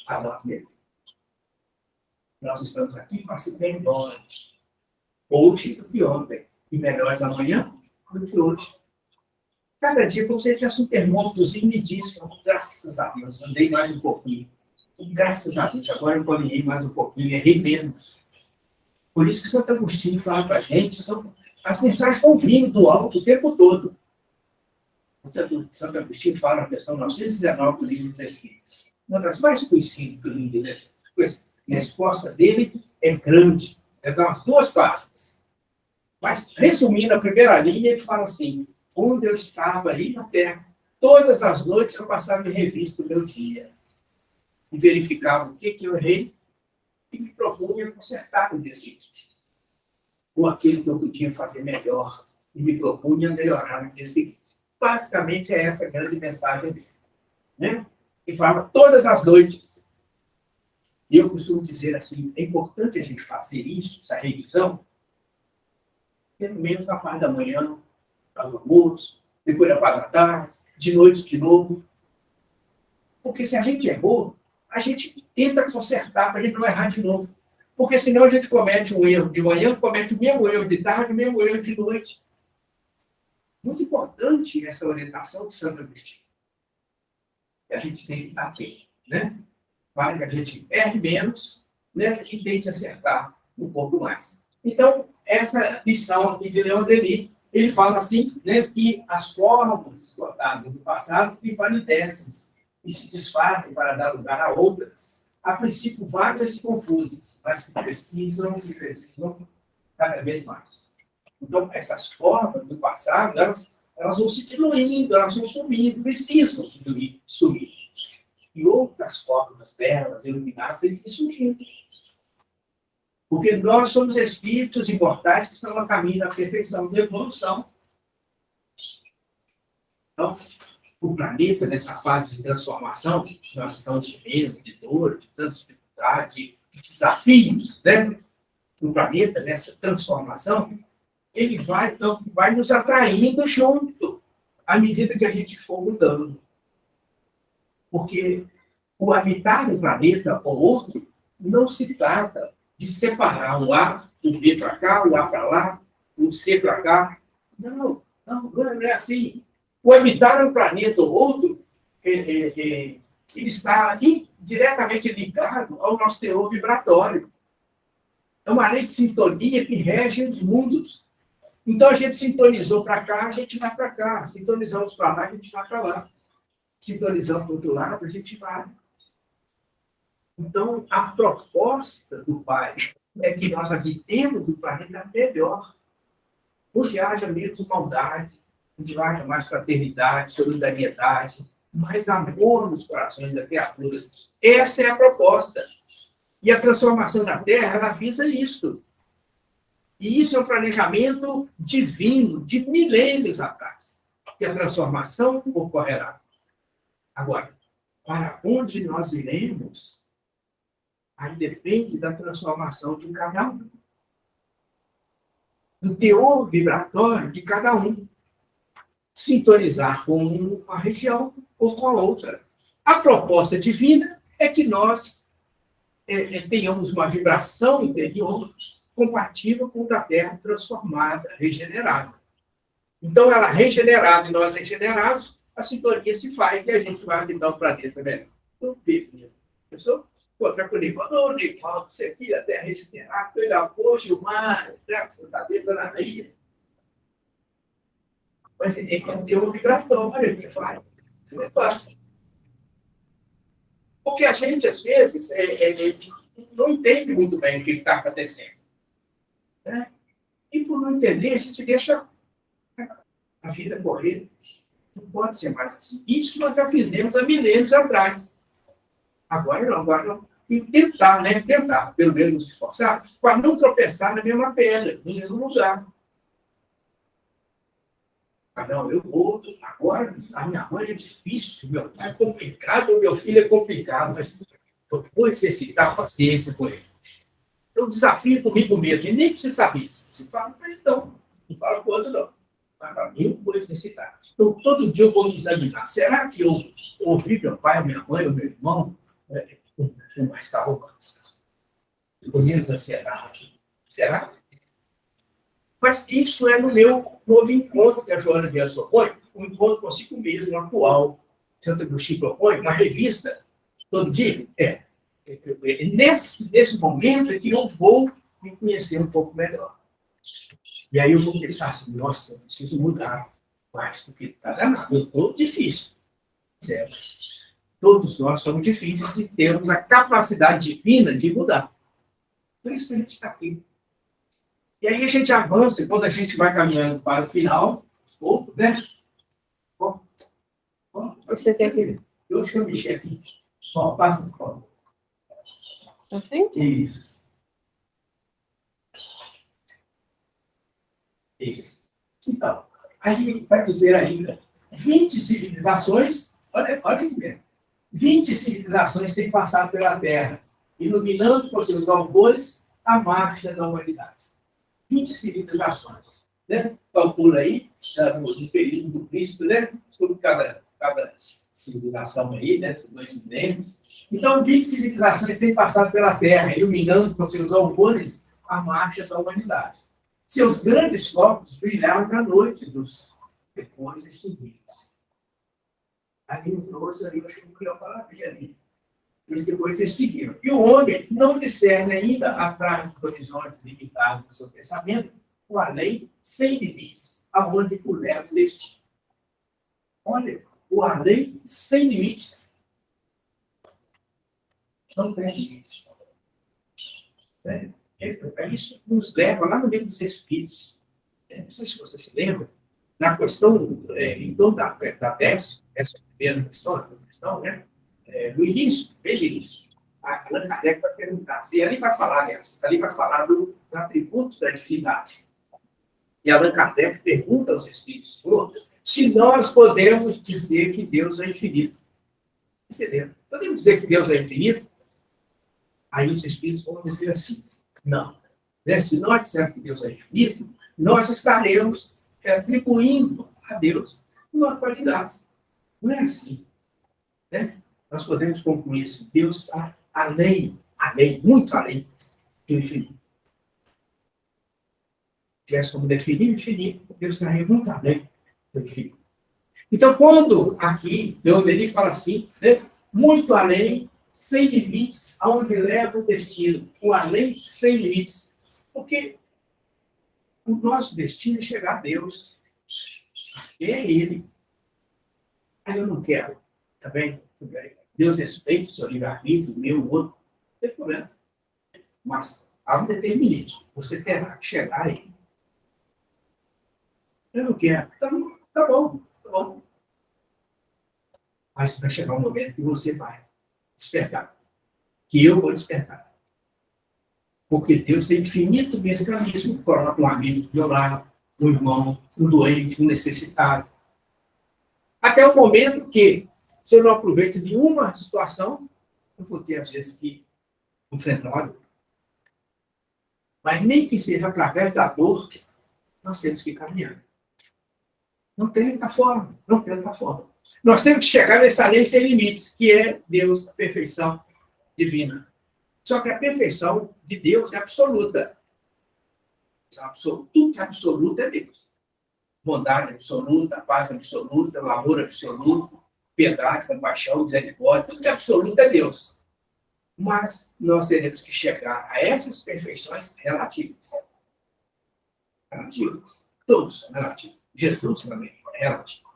Speaker 1: a nós mesmos. Nós estamos aqui para ser melhores, hoje do que ontem, e melhores amanhã do que hoje. Cada dia, como se tivesse um termômetrozinho, me diz, graças a Deus, andei mais um pouquinho. Graças a Deus, agora eu caminhei mais um pouquinho, errei menos. Por isso que Santo Agostinho fala para a gente, as mensagens estão vindo do alto o tempo todo. Santo Agostinho fala na versão 919 do Livro dos Espíritos. uma das mais conhecidas do livro, né? A resposta dele é grande, é umas 2 páginas. Mas, resumindo a primeira linha, ele fala assim: onde eu estava aí na terra, todas as noites eu passava em revista o meu dia e verificava o que eu errei e me propunha consertar no dia seguinte. Ou aquilo que eu podia fazer melhor e me propunha melhorar no dia seguinte. Basicamente, é essa a grande mensagem dele. Né? Ele fala todas as noites. E eu costumo dizer assim, é importante a gente fazer isso, essa revisão, pelo menos na parte da manhã, para o almoço, depois da parte da tarde, de noite de novo. Porque se a gente errou, a gente tenta consertar para a gente não errar de novo. Porque senão a gente comete um erro de manhã, comete o mesmo erro de tarde, o mesmo erro de noite. Muito importante essa orientação de Santo Agostinho. E a gente tem que estar bem, né? Para que a gente erre menos, né? E tente acertar um pouco mais. Então, essa lição aqui de Leon Denis, ele fala assim, né, que as formas explotadas do passado empalidecem e se desfazem para dar lugar a outras, a princípio várias e confusas, mas que precisam cada vez mais. Então, essas formas do passado, elas vão se diluindo, elas vão sumindo, precisam sumir. E outras formas belas, iluminadas, têm que surgir. Porque nós somos espíritos imortais que estão no caminho da perfeição, da evolução. Então, o planeta, nessa fase de transformação, nós estamos de medo, de dor, de tanta dificuldade, de desafios, né? O planeta, nessa transformação, ele vai nos atraindo junto, à medida que a gente for mudando. Porque o habitar do planeta ou outro não se trata de separar o A, o B para cá, o A para lá, o C para cá. Não é assim. O habitar um planeta ou outro, ele está diretamente ligado ao nosso teor vibratório. É uma lei de sintonia que rege os mundos. Então, a gente sintonizou para cá, a gente vai para cá. Sintonizamos para lá, a gente vai para lá. Sintonizamos para o outro lado, a gente vai. Então, a proposta do Pai é que nós habitemos o planeta melhor, onde haja menos maldade, onde haja mais fraternidade, solidariedade, mais amor nos corações das criaturas. Essa é a proposta. E a transformação da Terra, ela visa isso. E isso é um planejamento divino, de milênios atrás, que a transformação ocorrerá. Agora, para onde nós iremos, aí depende da transformação de cada um. Do teor vibratório de cada um. Sintonizar com uma região ou com a outra. A proposta divina é que nós tenhamos uma vibração interior compatível com a da Terra transformada, regenerada. Então, ela regenerada e nós regenerados, a sintonia se faz e a gente vai habitar o planeta melhor. Então, beleza. Eu sou tranquilo. Quando Nivaldo, você aqui, a Terra regenerada, eu olhar, poxa, o mar, você está dentro da ilha. Mas você tem que ter um vibratório que faz. Porque a gente, às vezes, não entende muito bem o que está acontecendo. Né? E por não entender, a gente deixa a vida correr. Não pode ser mais assim. Isso nós já fizemos há milênios atrás. Agora não. Tem que tentar, né? Tentar, pelo menos nos esforçar, para não tropeçar na mesma pedra, no mesmo lugar. Não, eu vou. Agora, a minha mãe é difícil, meu pai é complicado, o meu filho é complicado, mas eu vou exercitar a paciência com ele. Eu desafio comigo mesmo, e nem que você sabia. Você fala, então, não fala com o outro, não. Mas para mim, eu vou exercitar. Então, todo dia eu vou me examinar. Será que eu ouvi meu pai, minha mãe, ou meu irmão com mais calma? Com menos ansiedade? Será? Mas isso é no meu novo encontro que a Joana Vieira propõe, um encontro consigo mesmo, atual. Santo Agostinho propõe uma revista, todo dia. Nesse momento é que eu vou me conhecer um pouco melhor. E aí eu vou pensar assim, nossa, eu preciso mudar mais, porque está danado, eu estou difícil. Mas Todos nós somos difíceis e temos a capacidade divina de mudar. Por isso que a gente está aqui. E aí a gente avança, quando a gente vai caminhando para o final, né?
Speaker 4: Você quer que...
Speaker 1: Deixa eu mexer aqui. Só passa.
Speaker 4: Tá frente?
Speaker 1: Isso. Isso. Então, aí vai dizer ainda, 20 civilizações, olha aqui mesmo, 20 civilizações têm passado pela Terra, iluminando por seus alvores a marcha da humanidade. 20 civilizações, né? Calcula aí, no período do Cristo, né? Sobre cada civilização aí, né? Esses 2 milênios. Então, 20 civilizações têm passado pela Terra, iluminando com seus alvores a marcha da humanidade. Seus grandes focos brilharam na noite dos depois extinguidos. Ali no trouxe, ali, eu acho que não criou maravilha ali. Eles depois extinguiram. E o homem não discerne ainda, atrás dos horizontes limitados do seu pensamento, o além sem limites, aonde o leva o destino. Olha, o além sem limites. Não tem limites. Isso nos leva lá no livro dos Espíritos. Não sei se você se lembra, na questão, então, da 10, essa primeira questão, né? No início, bem no início, a Allan Kardec vai perguntar, se ali vai falar, aliás, ali vai falar dos atributos da divindade. E Allan Kardec pergunta aos Espíritos se nós podemos dizer que Deus é infinito. Você lembra? Podemos dizer que Deus é infinito? Aí os Espíritos vão dizer assim, não. Se nós dissermos que Deus é infinito, nós estaremos atribuindo a Deus uma qualidade. Não é assim. Né? Nós podemos concluir assim, Deus está além, muito além do infinito. Se tivesse como definir o infinito, Deus estaria muito além do infinito. Então, quando aqui, ele fala assim, né? Muito além, sem limites, aonde leva o destino. O além, sem limites. Porque o nosso destino é chegar a Deus. É Ele. Aí eu não quero. Tá bem? Tudo bem. Deus respeita o seu livre-arbítrio, o meu, o outro. Não tem problema. Mas, há um determinado. Você terá que chegar a Ele. Eu não quero. Tá bom. Mas vai chegar um momento que você vai despertar. Que eu vou despertar. Porque Deus tem infinito mecanismo. Coloca um amigo do meu lado, um irmão, um doente, um necessitado. Até o momento que, se eu não aproveito nenhuma situação, eu vou ter, às vezes, que enfrentar. Mas nem que seja através da dor, nós temos que caminhar. Não tem outra forma. Nós temos que chegar nessa lei sem limites, que é Deus, a perfeição divina. Só que a perfeição de Deus é absoluta. Tudo que é absoluto é Deus. Bondade absoluta, paz absoluta, amor absoluto, piedade, compaixão, misericórdia, tudo que é absoluto é Deus. Mas nós teremos que chegar a essas perfeições relativas. Todos são relativos. Jesus também é relativo.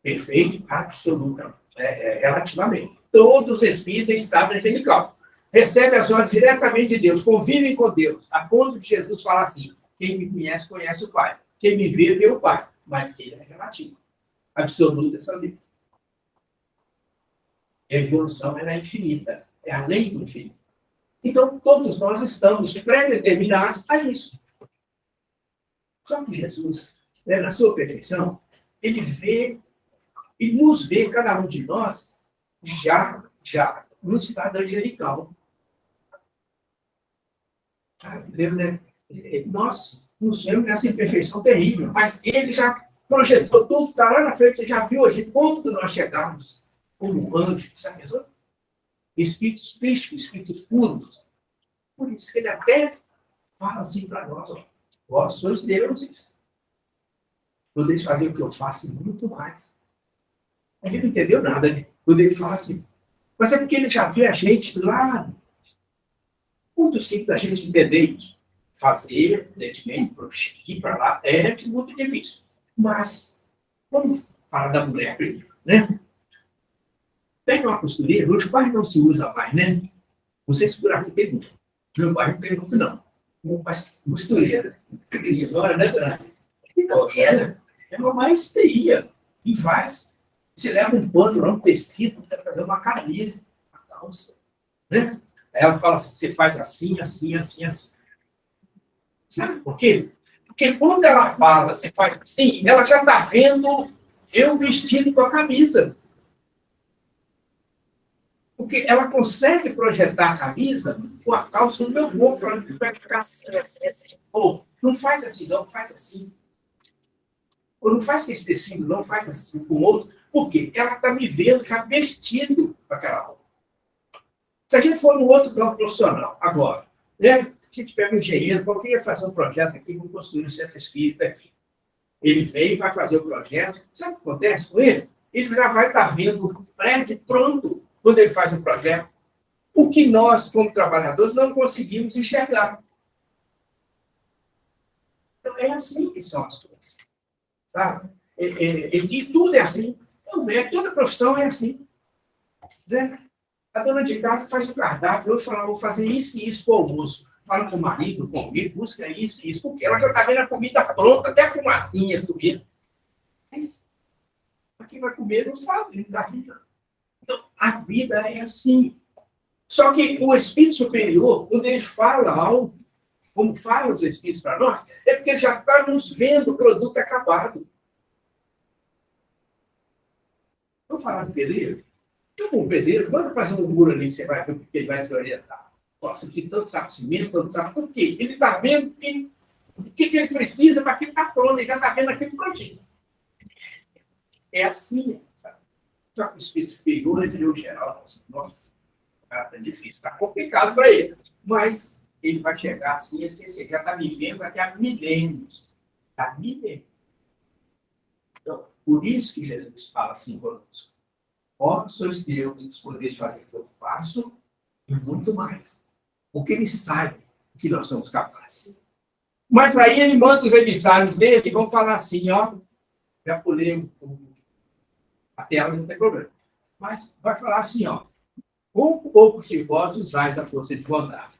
Speaker 1: Perfeito, absoluto, relativamente. Todos os espíritos em estado angelical recebem as ordens diretamente de Deus, convivem com Deus, a ponto de Jesus falar assim: quem me conhece, conhece o Pai. Quem me vê, vê o Pai. Mas ele é relativo. Absoluto é só Deus. A evolução é infinita, é além do infinito. Então, todos nós estamos pré-determinados a isso. Só que Jesus, na sua perfeição, ele nos vê, cada um de nós, já no estado angelical. Nós nos vemos nessa imperfeição terrível, mas ele já projetou tudo, está lá na frente, já viu a gente, quando nós chegarmos como anjos, sabe? Espíritos crísticos, espíritos puros. Por isso que ele até fala assim para nós: vós sois deuses. Podeis fazer o que eu faço e muito mais. A gente não entendeu nada, né? Quando ele fala assim. Mas é porque ele já vê a gente lá. Muito simples da gente entender isso. Fazer, evidentemente, ir para lá, é muito difícil. Mas, vamos falar da mulher primeiro, né? Pega uma costureira, hoje quase não se usa mais, né? Não sei se por aqui pergunta. Meu pai não pergunta, não. Meu pai costureira. Agora, né, dona? Ela é uma maestria que faz. Você leva um pano, um tecido, para fazer uma camisa, uma calça. Né? Aí ela fala assim, você faz assim, assim, assim, assim. Sabe por quê? Porque quando ela fala, você faz assim, ela já está vendo eu vestido com a camisa. Porque ela consegue projetar a camisa com a calça no meu corpo, falando que vai ficar assim, assim, assim. Ou não faz assim, não, faz assim. Ou não faz com esse tecido, não faz assim com o outro. Por quê? Ela está me vendo já vestido com aquela roupa. Se a gente for no outro campo profissional, agora, né? A gente pega um engenheiro, eu queria fazer um projeto aqui, vou construir um centro espírita aqui. Ele veio, vai fazer o projeto. Sabe o que acontece com ele? Ele já vai estar vendo o prédio pronto quando ele faz o projeto. O que nós, como trabalhadores, não conseguimos enxergar. Então, é assim que são as coisas. Sabe? E tudo é assim. Toda profissão é assim. Né? A dona de casa faz o cardápio, eu falo, vou fazer isso e isso para o almoço. Fala com o marido, comigo, busca isso e isso, porque ela já está vendo a comida pronta, até a fumacinha subindo. Quem vai comer não sabe, não está rindo. Então, a vida é assim. Só que o Espírito Superior, quando ele fala algo, como falam os Espíritos para nós, é porque ele já está nos vendo o produto acabado. Vamos falar do pedreiro? Então, o pedreiro, manda fazer um muro ali que você vai ver o que ele vai te orientar. Nossa, aqui tanto saco de cimento, tanto saco. Por quê? Ele está vendo o que ele precisa para aquilo estar pronto, ele já está vendo aquilo prontinho. É assim, sabe? Só que o Espírito Superior, ele deu geral. Nossa, está difícil, está complicado para ele. Mas ele vai chegar assim, assim, assim. Já está vivendo daqui a milênios. Há milênios. Então, por isso que Jesus fala assim conosco. Ó, sois Deus, podeis fazer o que eu faço e muito mais. Porque ele sabe que nós somos capazes. Mas aí ele manda os emissários dele e vão falar assim, ó, já pulei a tela, não tem problema. Mas vai falar assim, ó, com poucos de vós usais a força de vontade.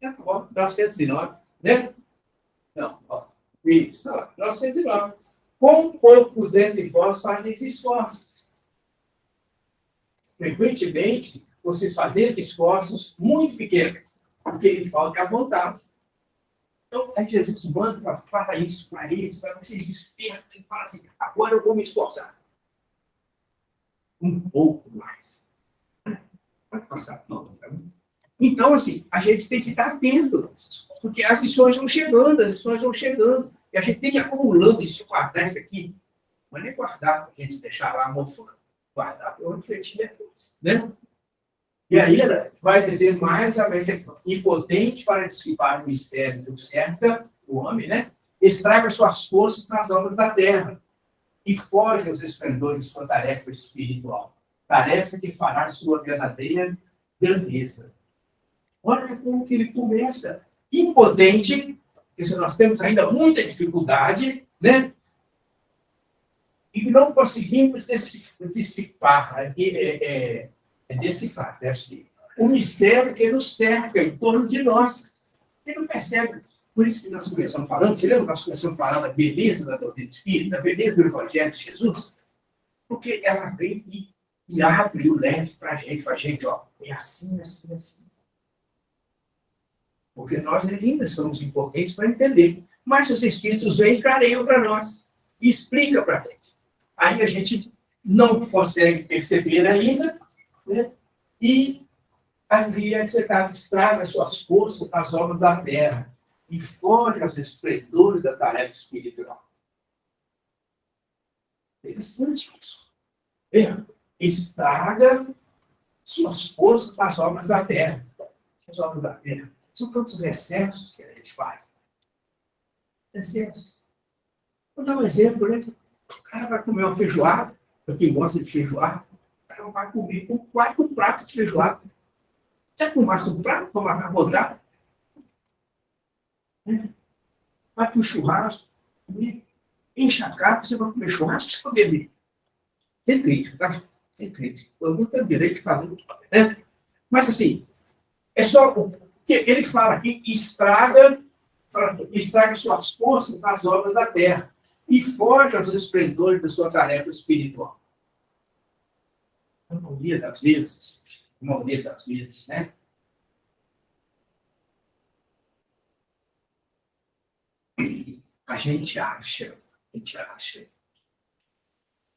Speaker 1: 909, né? Não, ó, isso, ó, 909. Com poucos dentre vós fazeis esforços. Frequentemente, vocês fazem esforços muito pequenos, porque ele falta a vontade. Então, aí Jesus manda, fala isso para eles, para vocês despertem e fala assim, agora eu vou me esforçar. Um pouco mais. Vai passar não. Então, assim, a gente tem que estar atento, porque as lições vão chegando, e a gente tem que ir acumulando isso, guardar isso aqui. Não é nem guardar para a gente deixar lá mofando. Guardar para refletir depois, né? E aí ela vai dizer mais a mente impotente para dissipar o mistério do cerca, o homem, né? Extraga suas forças nas obras da terra e foge aos esplendores de sua tarefa espiritual. Tarefa que fará sua verdadeira grandeza. Olha como que ele começa. Impotente, porque nós temos ainda muita dificuldade, né? E não conseguimos decifrar, decifrar, deve ser, o mistério que nos cerca em torno de nós. Ele não percebe. Por isso que nós começamos falando, você lembra que nós começamos falando da beleza da doutrina espírita, da beleza do Evangelho de Jesus? Porque ela vem e abre o leque para a gente, ó, é assim, assim, assim. Porque nós ainda somos importantes para entender. Mas os Espíritos vêm e clareiam para nós, e explicam para a gente. Aí a gente não consegue perceber ainda, né? E aí você estraga suas forças nas obras da terra e foge aos esplendores da tarefa espiritual. Interessante isso. Estraga suas forças nas obras da terra. As obras da terra. São tantos excessos que a gente faz. Excessos. Vou dar um exemplo, né? O cara vai comer uma feijoada, para quem gosta de feijoada, o cara vai comer um quarto prato de feijoada. Você começa um prato para uma rodada, vai para o churrasco, enche a cara, você vai comer churrasco, você vai beber. É triste, tá? sem crítica. Eu não tenho direito de fazer, né? Mas, assim, é só o que ele fala aqui, estraga suas forças nas obras da terra e foge aos esplendores da sua tarefa espiritual. A maioria das vezes, né? A gente acha,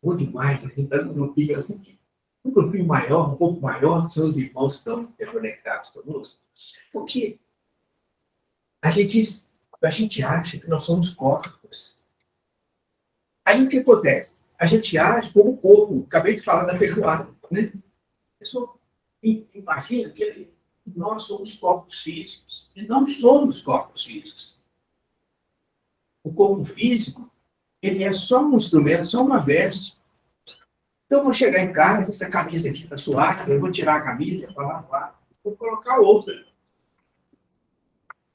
Speaker 1: ou demais, a gente está num grupinho assim, um grupinho maior, um pouco maior, são os irmãos que estão interconectados conosco, porque a gente acha que nós somos corpos. Aí o que acontece? A gente age como corpo, acabei de falar da feijoada, né? Pessoal, imagina que nós somos corpos físicos, e não somos corpos físicos. O corpo físico, ele é só um instrumento, só uma veste. Então, eu vou chegar em casa, essa camisa aqui está suada, eu vou tirar a camisa para lavar, vou colocar outra.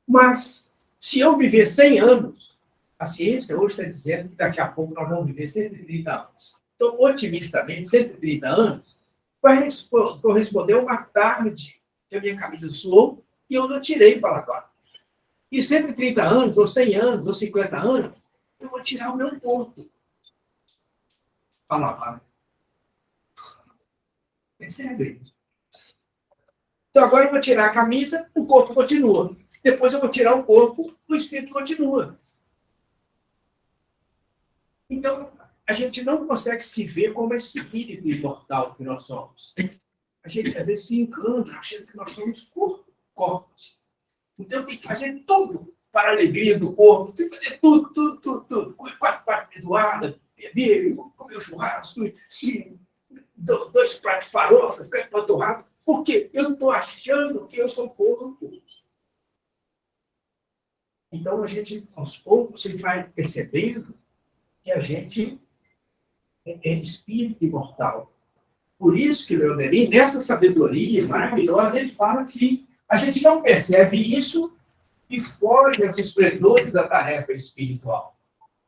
Speaker 1: Mas, se eu viver 100 anos, a ciência hoje está dizendo que daqui a pouco nós vamos viver 130 anos. Então, otimistamente, 130 anos vai corresponder a uma tarde que a minha camisa suou e eu não tirei para lavar. E 130 anos, ou 100 anos, ou 50 anos, eu vou tirar o meu corpo para lavar. Percebe? Então, agora eu vou tirar a camisa, o corpo continua. Depois eu vou tirar o corpo, o espírito continua. Então, a gente não consegue se ver como esse espírito imortal que nós somos. A gente, às vezes, se engana achando que nós somos corpos. Então, tem que fazer tudo para a alegria do corpo. Tem que fazer tudo. Comer 4 pratos de doada, beber, comer o churrasco, e 2 pratos de farofa, ficar empanturrado. Por quê? Eu estou achando que eu sou corpo. Então, a gente, aos poucos, você vai percebendo que a gente é espírito imortal. Por isso que Leonerim, nessa sabedoria maravilhosa, ele fala que a gente não percebe isso e foge aos esplendores da tarefa espiritual.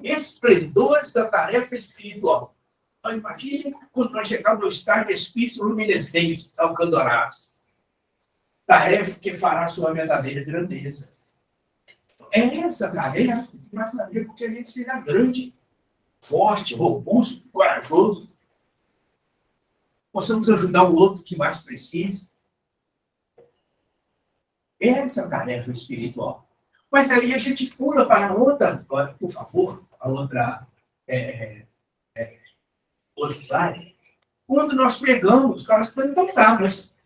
Speaker 1: Esplendores da tarefa espiritual. Então, imagine quando nós chegamos no estado de espíritos luminescentes, alcandorados. Tarefa que fará sua verdadeira grandeza. É essa tarefa que vai fazer com que a gente seja grande, forte, robusto, corajoso. Possamos ajudar o outro que mais precisa. Essa é a tarefa espiritual. Mas aí a gente pula para a outra, agora, por favor, a outra slide. Quando nós pegamos, nós então tá, mas,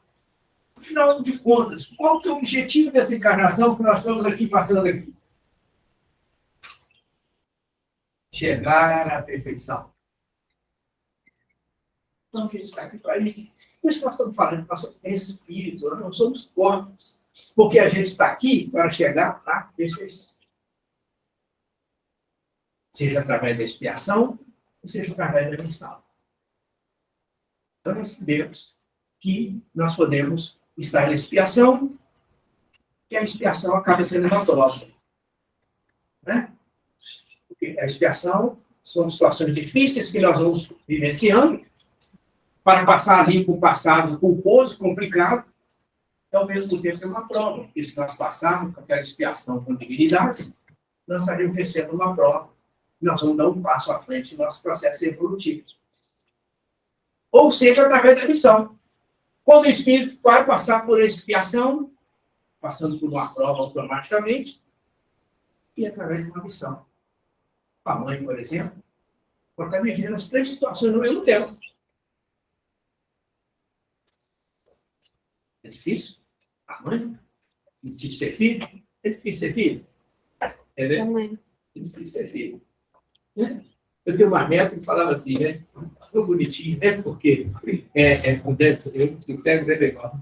Speaker 1: afinal de contas, qual que é o objetivo dessa encarnação que nós estamos aqui passando aqui? Chegar à perfeição. Então, a gente está aqui para isso. Por isso que nós estamos falando que nós somos espírito, nós não somos corpos. Porque a gente está aqui para chegar à perfeição. Seja através da expiação, seja através da missão. Então, nós sabemos que nós podemos estar na expiação e a expiação acaba sendo uma prova. Né? Porque a expiação são situações difíceis que nós vamos vivenciando para passar ali por um passado culposo, complicado, e ao mesmo tempo é uma prova. Porque se nós passarmos com aquela expiação com dignidade, nós estaremos vencendo uma prova. Nós vamos dar um passo à frente no nosso processo evolutivo. Ou seja, através da missão. Quando o espírito vai passar por expiação, passando por uma prova automaticamente, e através de uma missão. A mãe, por exemplo, pode estar vivendo as 3 situações no mesmo tempo. É difícil? A mãe? É difícil ser filho? É difícil ser filho? É, né?
Speaker 4: Também.
Speaker 1: É difícil ser filho. Eu tenho uma meta que falava assim, né? Ficou bonitinho, né? Porque com dentro, eu tenho cérebro é legal.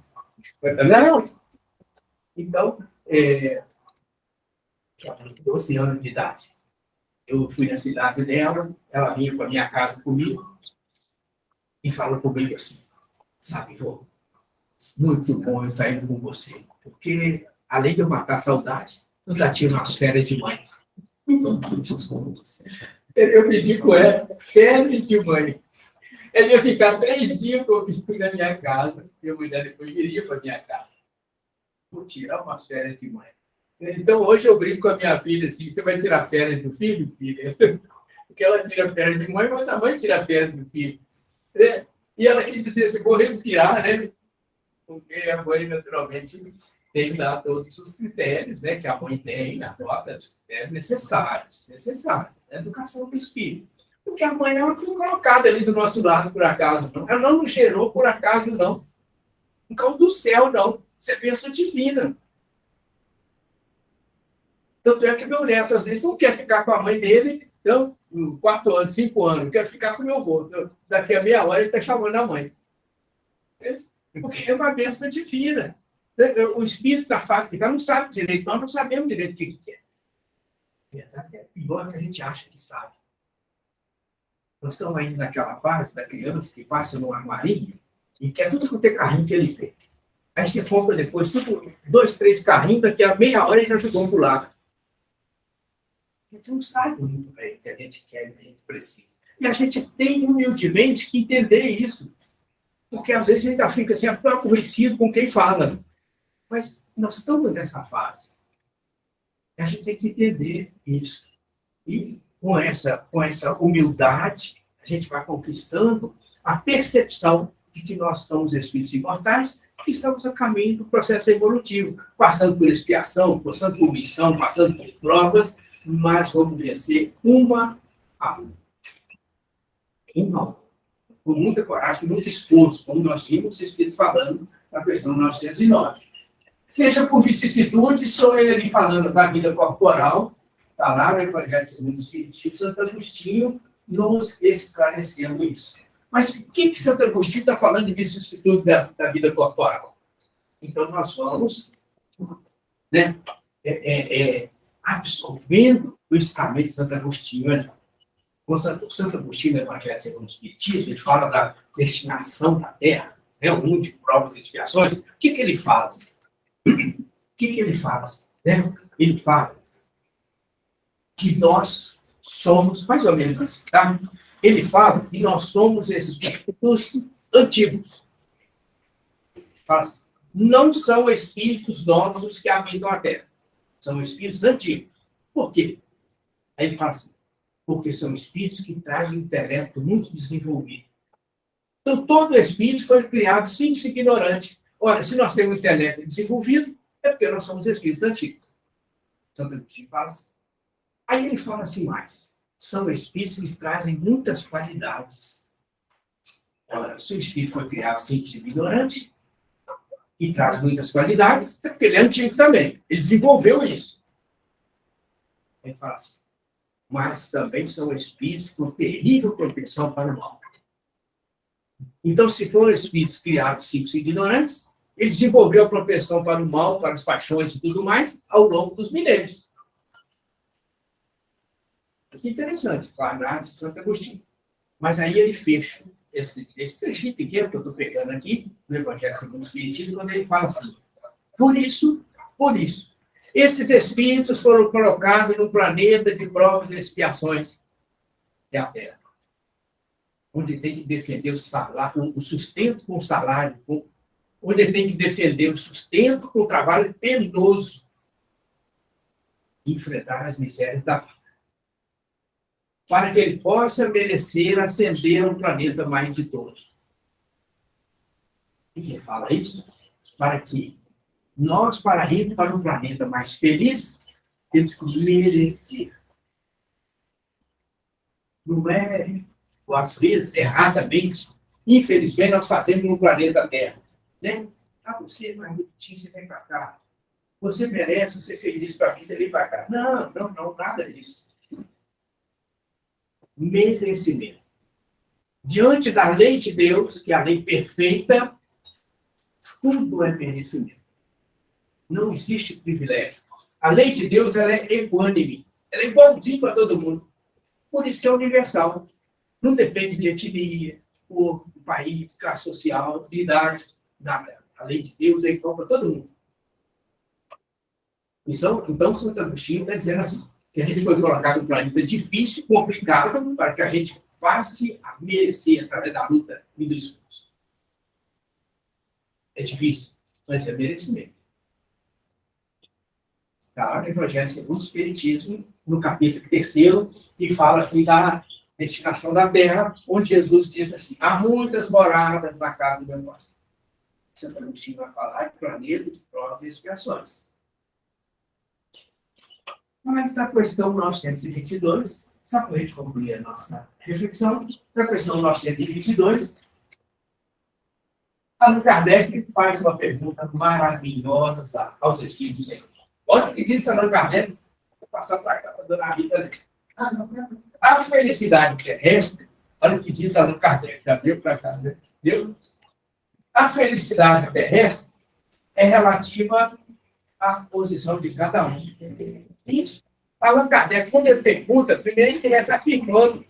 Speaker 1: Não! Então, 12 anos de idade. Eu fui na cidade dela, ela vinha para a minha casa comigo e falou comigo assim, sabe, vô, muito bom eu estar indo com você, porque além de eu matar a saudade, eu já tinha umas férias de mãe. Eu pedi com ela, férias de mãe. Ele ia ficar 3 dias comigo na minha casa, e a mulher depois viria para minha casa. Vou tirar umas férias de mãe. Então, hoje eu brinco com a minha filha assim: você vai tirar férias do filho, filha? Porque ela tira férias de mãe, mas a mãe tira férias do filho. E ela quis dizer assim: vou respirar, né? Porque a mãe, naturalmente, tem que dar todos os critérios, né? Que a mãe tem, adota os critérios necessários na educação dos filhos. Porque a mãe não foi colocada ali do nosso lado, por acaso, não. Ela não nos gerou por acaso, não. Por causa do céu, não. Isso é bênção divina. Tanto é que meu neto, às vezes, não quer ficar com a mãe dele, então, no 4 anos, 5 anos, quer ficar com o meu avô. Então, daqui a meia hora ele está chamando a mãe. Porque é uma bênção divina. O espírito da face que não sabe direito, nós não sabemos direito o que é. É pior que a gente acha que sabe. Nós estamos ainda naquela fase da criança que passa no armarinho e quer tudo quanto é carrinho que ele tem. Aí você compra depois, 2, 3 carrinhos, daqui a meia hora ele já jogou para o lado. A gente não sabe muito bem o que a gente quer e o que a gente precisa. E a gente tem humildemente que entender isso. Porque às vezes a gente ainda fica assim, aborrecido com quem fala. Mas nós estamos nessa fase. A gente tem que entender isso. E com essa humildade, a gente vai conquistando a percepção de que nós somos espíritos imortais e estamos a caminho do processo evolutivo, passando por expiação, passando por missão, passando por provas, mas vamos vencer uma a uma. Com muita coragem, muito esforço, como nós vimos o Espírito falando na questão 909. Seja por vicissitudes, ou ele falando da vida corporal, está lá no Evangelho segundo o Espiritismo, Santo Agostinho nos esclarecendo isso. Mas o que Santo Agostinho está falando de vicissitude da vida corporal? Então, nós vamos, né, absorvendo o ensinamento de Santo Agostinho. Né? O Santo Agostinho, no Evangelho segundo o Espiritismo, ele fala da destinação da Terra, né, o mundo de provas e expiações. O que ele fala? O que ele fala? Né? Ele fala que nós somos, mais ou menos assim, tá? Ele fala que nós somos espíritos antigos. Fala assim, não são espíritos novos os que habitam a Terra. São espíritos antigos. Por quê? Aí ele fala assim, porque são espíritos que trazem um intelecto muito desenvolvido. Então, todo espírito foi criado simples e ignorante. Ora, se nós temos um intelecto desenvolvido, é porque nós somos espíritos antigos. Santo Agostinho fala assim. Aí ele fala assim mais. São espíritos que trazem muitas qualidades. Ora, se o espírito foi criado simples e ignorante, e traz muitas qualidades, é porque ele é antigo também. Ele desenvolveu isso. Ele fala assim. Mas também são espíritos com terrível propensão para o mal. Então, se foram espíritos criados simples e ignorantes, ele desenvolveu a propensão para o mal, para as paixões e tudo mais, ao longo dos milênios. Que interessante, a análise de Santo Agostinho. Mas aí ele fecha esse trechinho pequeno que eu estou pegando aqui, no Evangelho segundo o Espiritismo, quando ele fala assim, por isso, esses espíritos foram colocados no planeta de provas e expiações, que é a Terra, onde tem que defender o salário, o sustento com o salário, onde tem que defender o sustento com o trabalho penoso e enfrentar as misérias da vida, para que ele possa merecer ascender a um planeta mais de todos. E quem fala isso? Para que nós, para ir para um planeta mais feliz, temos que merecer. Não é, às vezes, erradamente, infelizmente, nós fazemos no planeta Terra. Né? Ah, você é mais bonitinho, você vem para cá. Você merece, você fez isso para mim, você vem para cá. Não, nada disso. Merecimento. Diante da lei de Deus, que é a lei perfeita, tudo é merecimento. Não existe privilégio. A lei de Deus ela é equânime. Ela é igualzinha para todo mundo. Por isso que é universal. Não depende de etnia, cor, país, classe social, de idade, nada. A lei de Deus é igual para todo mundo. Então, Santo Agostinho está dizendo assim, que a gente foi colocado num planeta difícil, complicado, para que a gente passe a merecer através da luta e do esforço. É difícil, mas é merecimento. Está lá no Evangelho segundo o Espiritismo, no capítulo 3º, que fala assim da destinação da terra, onde Jesus diz assim: há muitas moradas na casa do meu pai. Santo Agostinho vai falar de planeta, de provas e expiações. Mas na questão 922, só para a gente concluir a nossa reflexão, na questão 922, Allan Kardec faz uma pergunta maravilhosa aos Espíritos do Senhor. Olha o que disse Allan Kardec, vou passar para cá, para a dona Rita dele. A felicidade terrestre, olha o que diz Allan Kardec, já veio para cá, né? Deu? A felicidade terrestre é relativa à posição de cada um. Isso. Allan Kardec, quando ele pergunta, primeiro ele começa afirmando.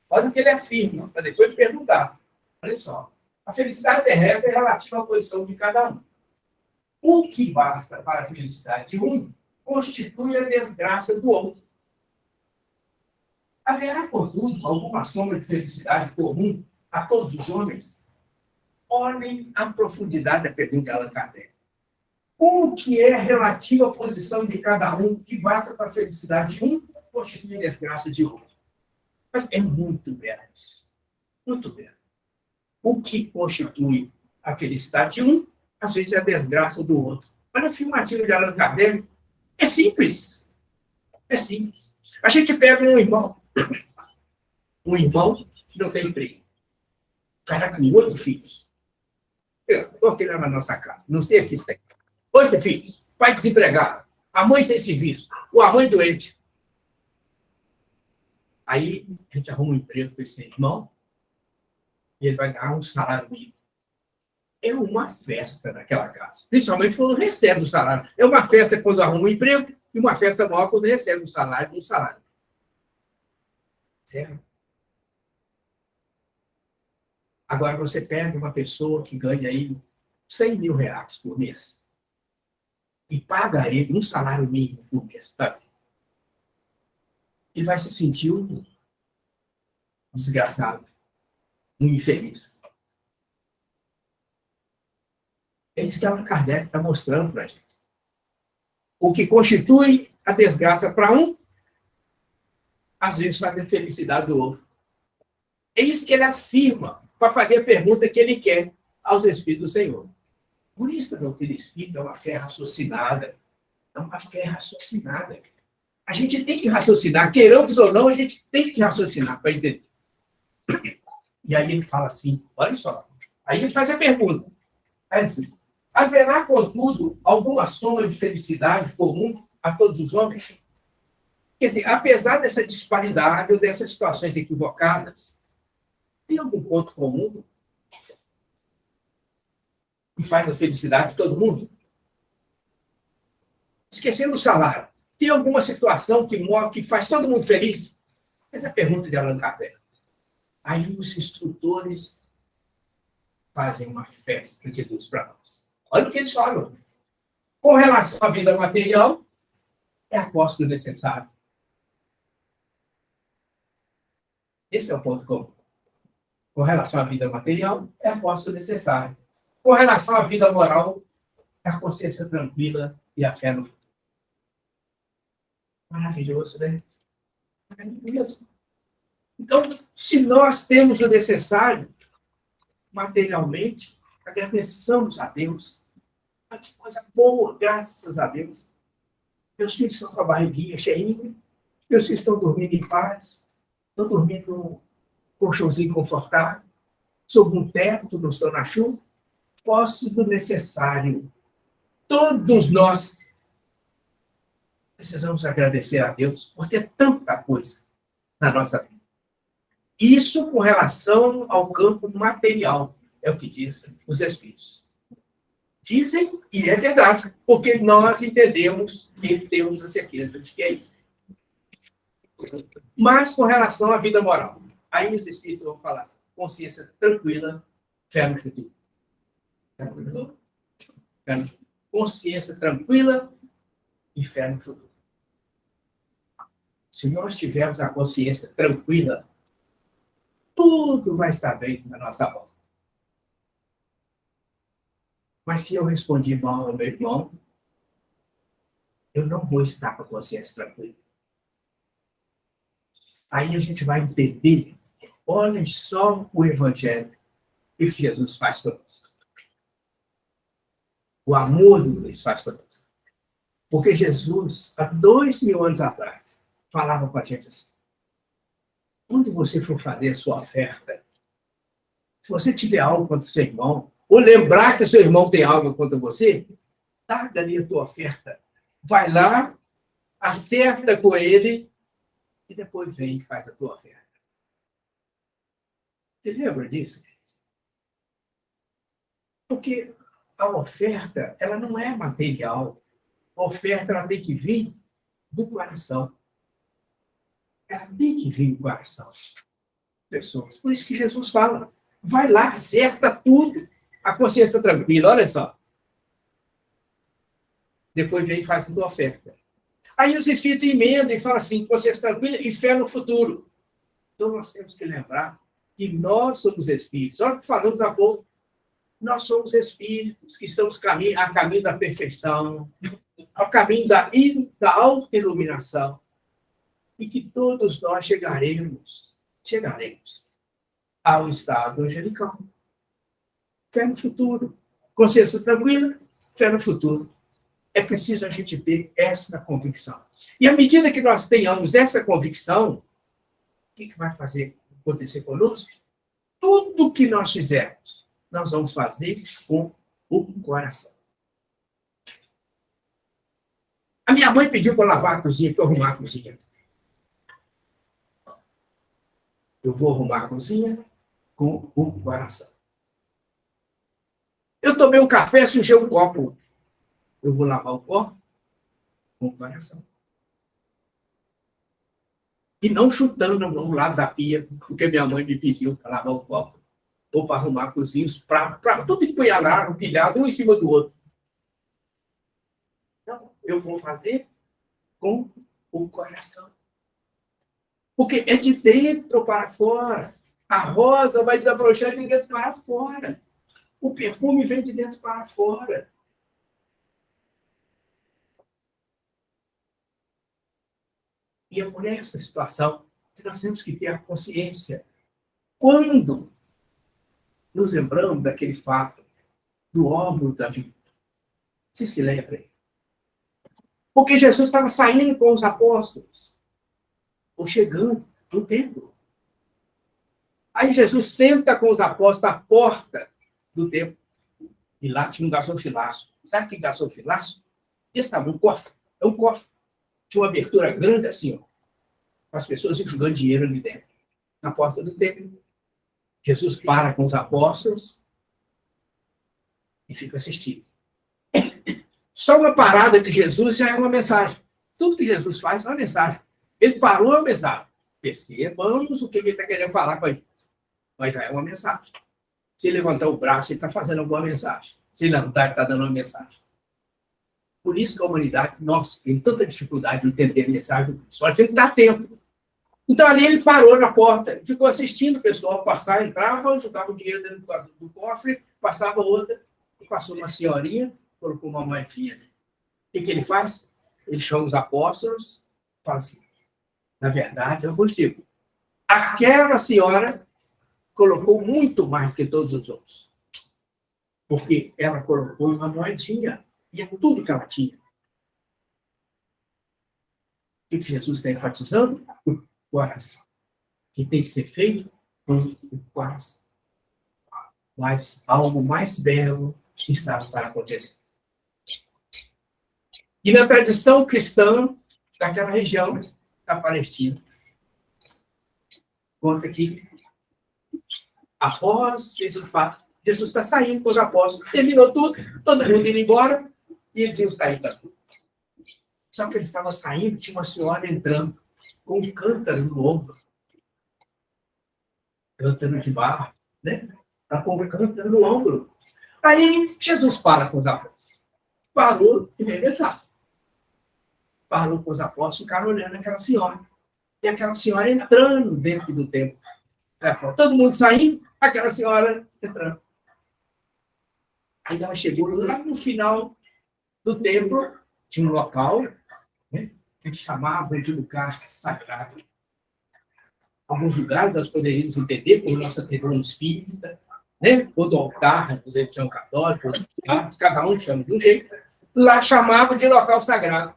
Speaker 1: Olha o que ele afirma, para depois perguntar. Olha só. A felicidade terrestre é relativa à posição de cada um. O que basta para a felicidade de um constitui a desgraça do outro. Haverá, contudo, alguma soma de felicidade comum a todos os homens? Olhem a profundidade da pergunta de Allan Kardec. O que é relativo à posição de cada um, que basta para a felicidade de um, constitui a desgraça de outro? Mas é muito belo isso. Muito belo. O que constitui a felicidade de um, às vezes é a desgraça do outro. Olha a afirmativa de Allan Kardec. É simples. É simples. A gente pega um irmão que não tem emprego. O cara com 8 filhos. Eu coloquei lá na nossa casa. Não sei o que tem. 8 filhos. Pai desempregado. A mãe sem serviço. Ou a mãe doente. Aí a gente arruma um emprego para esse irmão e ele vai ganhar um salário mínimo. É uma festa naquela casa. Principalmente quando recebe o salário. É uma festa quando arruma um emprego e uma festa maior quando recebe um salário. Certo? Agora você pega uma pessoa que ganha aí 100 mil reais por mês e paga a ele um salário mínimo por mês. Sabe? Ele vai se sentir um desgraçado, um infeliz. É isso que Allan Kardec está mostrando para a gente. O que constitui a desgraça para um, às vezes faz a felicidade do outro. É isso que ele afirma para fazer a pergunta que ele quer aos Espíritos do Senhor. Por isso a doutrina espírita é uma fé raciocinada. É uma fé raciocinada. A gente tem que raciocinar, queiramos ou não, a gente tem que raciocinar para entender. E aí ele fala assim, olha só. Aí ele faz a pergunta. Aí assim, haverá, contudo, alguma soma de felicidade comum a todos os homens? Quer dizer, apesar dessa disparidade ou dessas situações equivocadas, tem algum ponto comum que faz a felicidade de todo mundo? Esquecendo o salário, tem alguma situação que faz todo mundo feliz? Essa é a pergunta de Allan Kardec. Aí os instrutores fazem uma festa de luz para nós. Olha o que eles falam. Com relação à vida material, é a posse do necessário. Esse é o ponto comum. Com relação à vida material, é a posse do necessário. Com relação à vida moral, é a consciência tranquila e a fé no futuro. Maravilhoso, né? Maravilhoso. Então, se nós temos o necessário, materialmente, agradeçamos a Deus. Ah, que coisa boa, graças a Deus. Meus filhos estão com a barriguinha cheinha, meus filhos estão dormindo em paz, estão dormindo num colchãozinho confortável, sob um teto, não estão na chuva. Posse do necessário. Todos nós precisamos agradecer a Deus por ter tanta coisa na nossa vida. Isso com relação ao campo material, é o que dizem os Espíritos. Dizem, e é verdade, porque nós entendemos e temos a certeza de que é isso. Mas com relação à vida moral, aí os Espíritos vão falar assim, consciência tranquila, fé no futuro. Consciência tranquila e fé no futuro. Se nós tivermos a consciência tranquila, tudo vai estar bem na nossa volta. Mas se eu respondi mal ao meu irmão, eu não vou estar com a consciência tranquila. Aí a gente vai entender, olhem só o Evangelho e o que Jesus faz conosco. O amor de Deus faz conosco. Porque Jesus, há 2000 anos atrás, falava com a gente assim: quando você for fazer a sua oferta, se você tiver algo contra o seu irmão, ou lembrar que o seu irmão tem algo contra você, larga ali a tua oferta. Vai lá, acerta com ele, e depois vem e faz a tua oferta. Você lembra disso? Porque a oferta, ela não é material. A oferta, ela tem que vir do coração. Ela tem que vir do coração. Pessoas. Por isso que Jesus fala, vai lá, acerta tudo, a consciência tranquila, olha só. Depois vem e faz a tua oferta. Aí os espíritos emendam e falam assim, consciência tranquila e fé no futuro. Então nós temos que lembrar que nós somos espíritos. Olha o que falamos há pouco. Nós somos espíritos que estamos a caminho da perfeição, ao caminho da autoiluminação, e que todos nós chegaremos ao estado angelical. Fé no futuro. Consciência tranquila, fé no futuro. É preciso a gente ter essa convicção. E à medida que nós tenhamos essa convicção, o que vai acontecer conosco? Tudo que nós fizermos, nós vamos fazer com o coração. A minha mãe pediu para lavar a cozinha, para eu arrumar a cozinha. Eu vou arrumar a cozinha com o coração. Eu tomei um café, sujei um copo. Eu vou lavar o copo com o coração. E não chutando no lado da pia, porque minha mãe me pediu para lavar o copo. Ou para arrumar a cozinha, os pratos, tudo empunhalado, pilhado, um em cima do outro. Então, eu vou fazer com o coração. Porque é de dentro para fora. A rosa vai desabrochar de dentro para fora. O perfume vem de dentro para fora. E é por essa situação que nós temos que ter a consciência. Quando nos lembramos daquele fato do óbolo da vida, você se lembra? Porque Jesus estava saindo com os apóstolos, ou chegando no templo. Aí Jesus senta com os apóstolos à porta do templo. E lá tinha um gasofilaço. Sabe que gasofilaço? Esse estava um cofre. É um cofre. Tinha uma abertura grande assim, ó, para as pessoas irem jogando dinheiro ali dentro. Na porta do templo. Jesus para com os apóstolos e fica assistindo. Só uma parada de Jesus já é uma mensagem. Tudo que Jesus faz é uma mensagem. Ele parou, é uma mensagem. Percebamos o que ele está querendo falar com a gente. Mas já é uma mensagem. Se ele levantar o braço, ele está fazendo alguma mensagem. Se ele andar, ele está dando uma mensagem. Por isso que a humanidade, nós, tem tanta dificuldade de entender a mensagem. Só tem que dar tempo. Então, ali ele parou na porta, ficou assistindo o pessoal passar, entrava, jogava o dinheiro dentro do cofre, passava outra, e passou uma senhorinha, colocou uma moedinha. O que ele faz? Ele chama os apóstolos, fala assim, na verdade, eu vos digo, aquela senhora colocou muito mais que todos os outros. Porque ela colocou uma moedinha, e é tudo que ela tinha. O que Jesus está enfatizando? Coração, que tem que ser feito com o coração. Mas algo mais belo está para acontecer. E na tradição cristã daquela região da Palestina, conta que após esse fato, Jesus está saindo com os apóstolos, terminou tudo, todo mundo indo embora, e eles iam sair também. Só que eles estavam saindo, tinha uma senhora entrando com um cântaro no ombro. Cântaro de barro, né? Está com um cântaro no ombro. Aí Jesus para com os apóstolos. Parou e veio mensagem. Parou com os apóstolos, ficaram olhando aquela senhora. E aquela senhora entrando dentro do templo. Todo mundo saindo, aquela senhora entrando. Aí ela chegou lá no final do templo, tinha um local, né, que eles chamavam de lugar sagrado. Alguns lugares nós poderíamos entender por nossa tribuna espírita, né, ou do altar, nos religião católica, cada um chama de um jeito. Lá chamavam de local sagrado.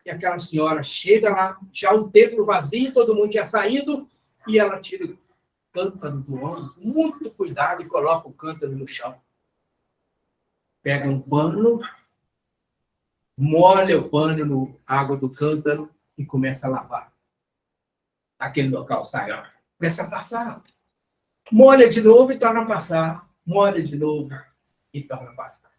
Speaker 1: E aquela senhora chega lá, já o templo vazio, todo mundo tinha saído, e ela tira o cântaro do ombro, com muito cuidado, e coloca o cântaro no chão. Pega um pano, molha o pano na água do cântaro e começa a lavar aquele local sagrado. Começa a passar. Molha de novo e torna a passar. Molha de novo e torna a passar.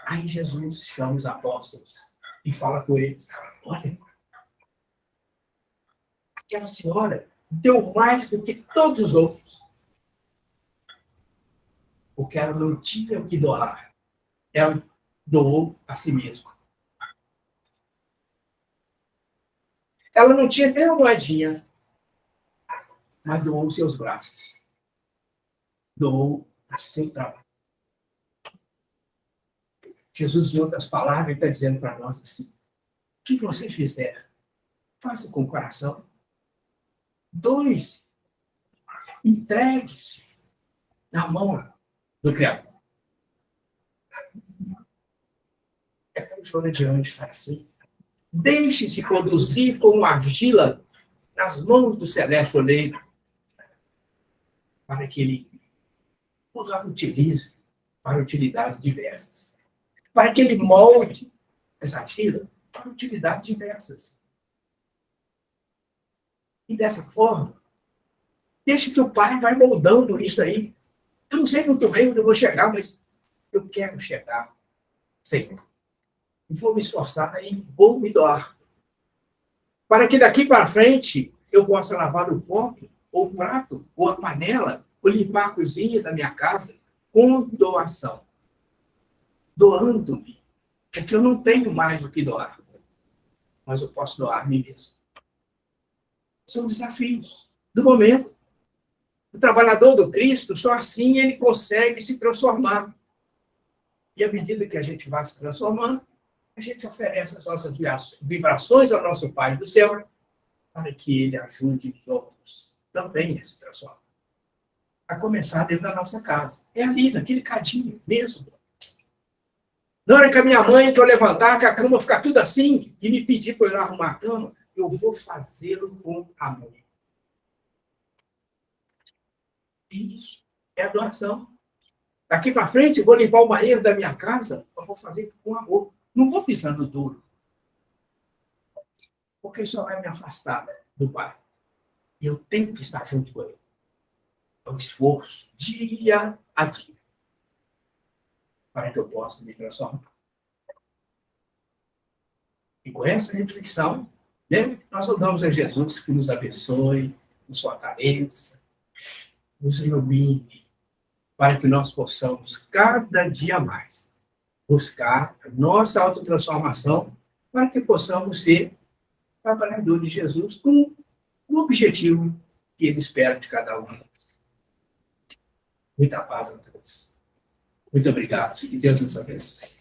Speaker 1: Aí Jesus chama os apóstolos e fala com eles: olha, aquela senhora deu mais do que todos os outros. Porque ela não tinha o que doar. Ela doou a si mesma. Ela não tinha nem uma moedinha, mas doou os seus braços. Doou o seu trabalho. Jesus, em outras palavras, está dizendo para nós assim: o que você fizer, faça com o coração. Doe-se. Entregue-se na mão do Criador. É como o Joana de Anjos fala assim: deixe-se conduzir como argila nas mãos do celeste oleiro, para que ele os utilize para utilidades diversas. Para que ele molde essa argila para utilidades diversas. E dessa forma, deixe que o Pai vai moldando isso aí. Eu não sei muito bem onde eu vou chegar, mas eu quero chegar, Senhor. Vou me esforçar e vou me doar. Para que daqui para frente eu possa lavar o copo, ou o prato, ou a panela, ou limpar a cozinha da minha casa com doação. Doando-me. Porque eu não tenho mais o que doar. Mas eu posso doar a mim mesmo. São desafios do momento. O trabalhador do Cristo, só assim ele consegue se transformar. E à medida que a gente vai se transformando, a gente oferece as nossas vibrações ao nosso Pai do céu, para que ele ajude os outros também a se transformar. A começar dentro da nossa casa. É ali, naquele cadinho mesmo. Na hora que a minha mãe, que eu levantar, que a cama ficar tudo assim, e me pedir para eu arrumar a cama, eu vou fazê-lo com amor. Isso é a doação. Daqui para frente, eu vou limpar o banheiro da minha casa, eu vou fazer com amor. Não vou pisando duro. Porque isso vai me afastar do Pai. E eu tenho que estar junto com ele. É um esforço, dia a dia, para que eu possa me transformar. E com essa reflexão, né, nós oramos a Jesus que nos abençoe, nos fortaleça, nos ilumine, para que nós possamos, cada dia mais, buscar a nossa autotransformação, para que possamos ser trabalhadores de Jesus com o objetivo que ele espera de cada um de nós. Muita paz a todos. Muito obrigado. Que Deus nos abençoe.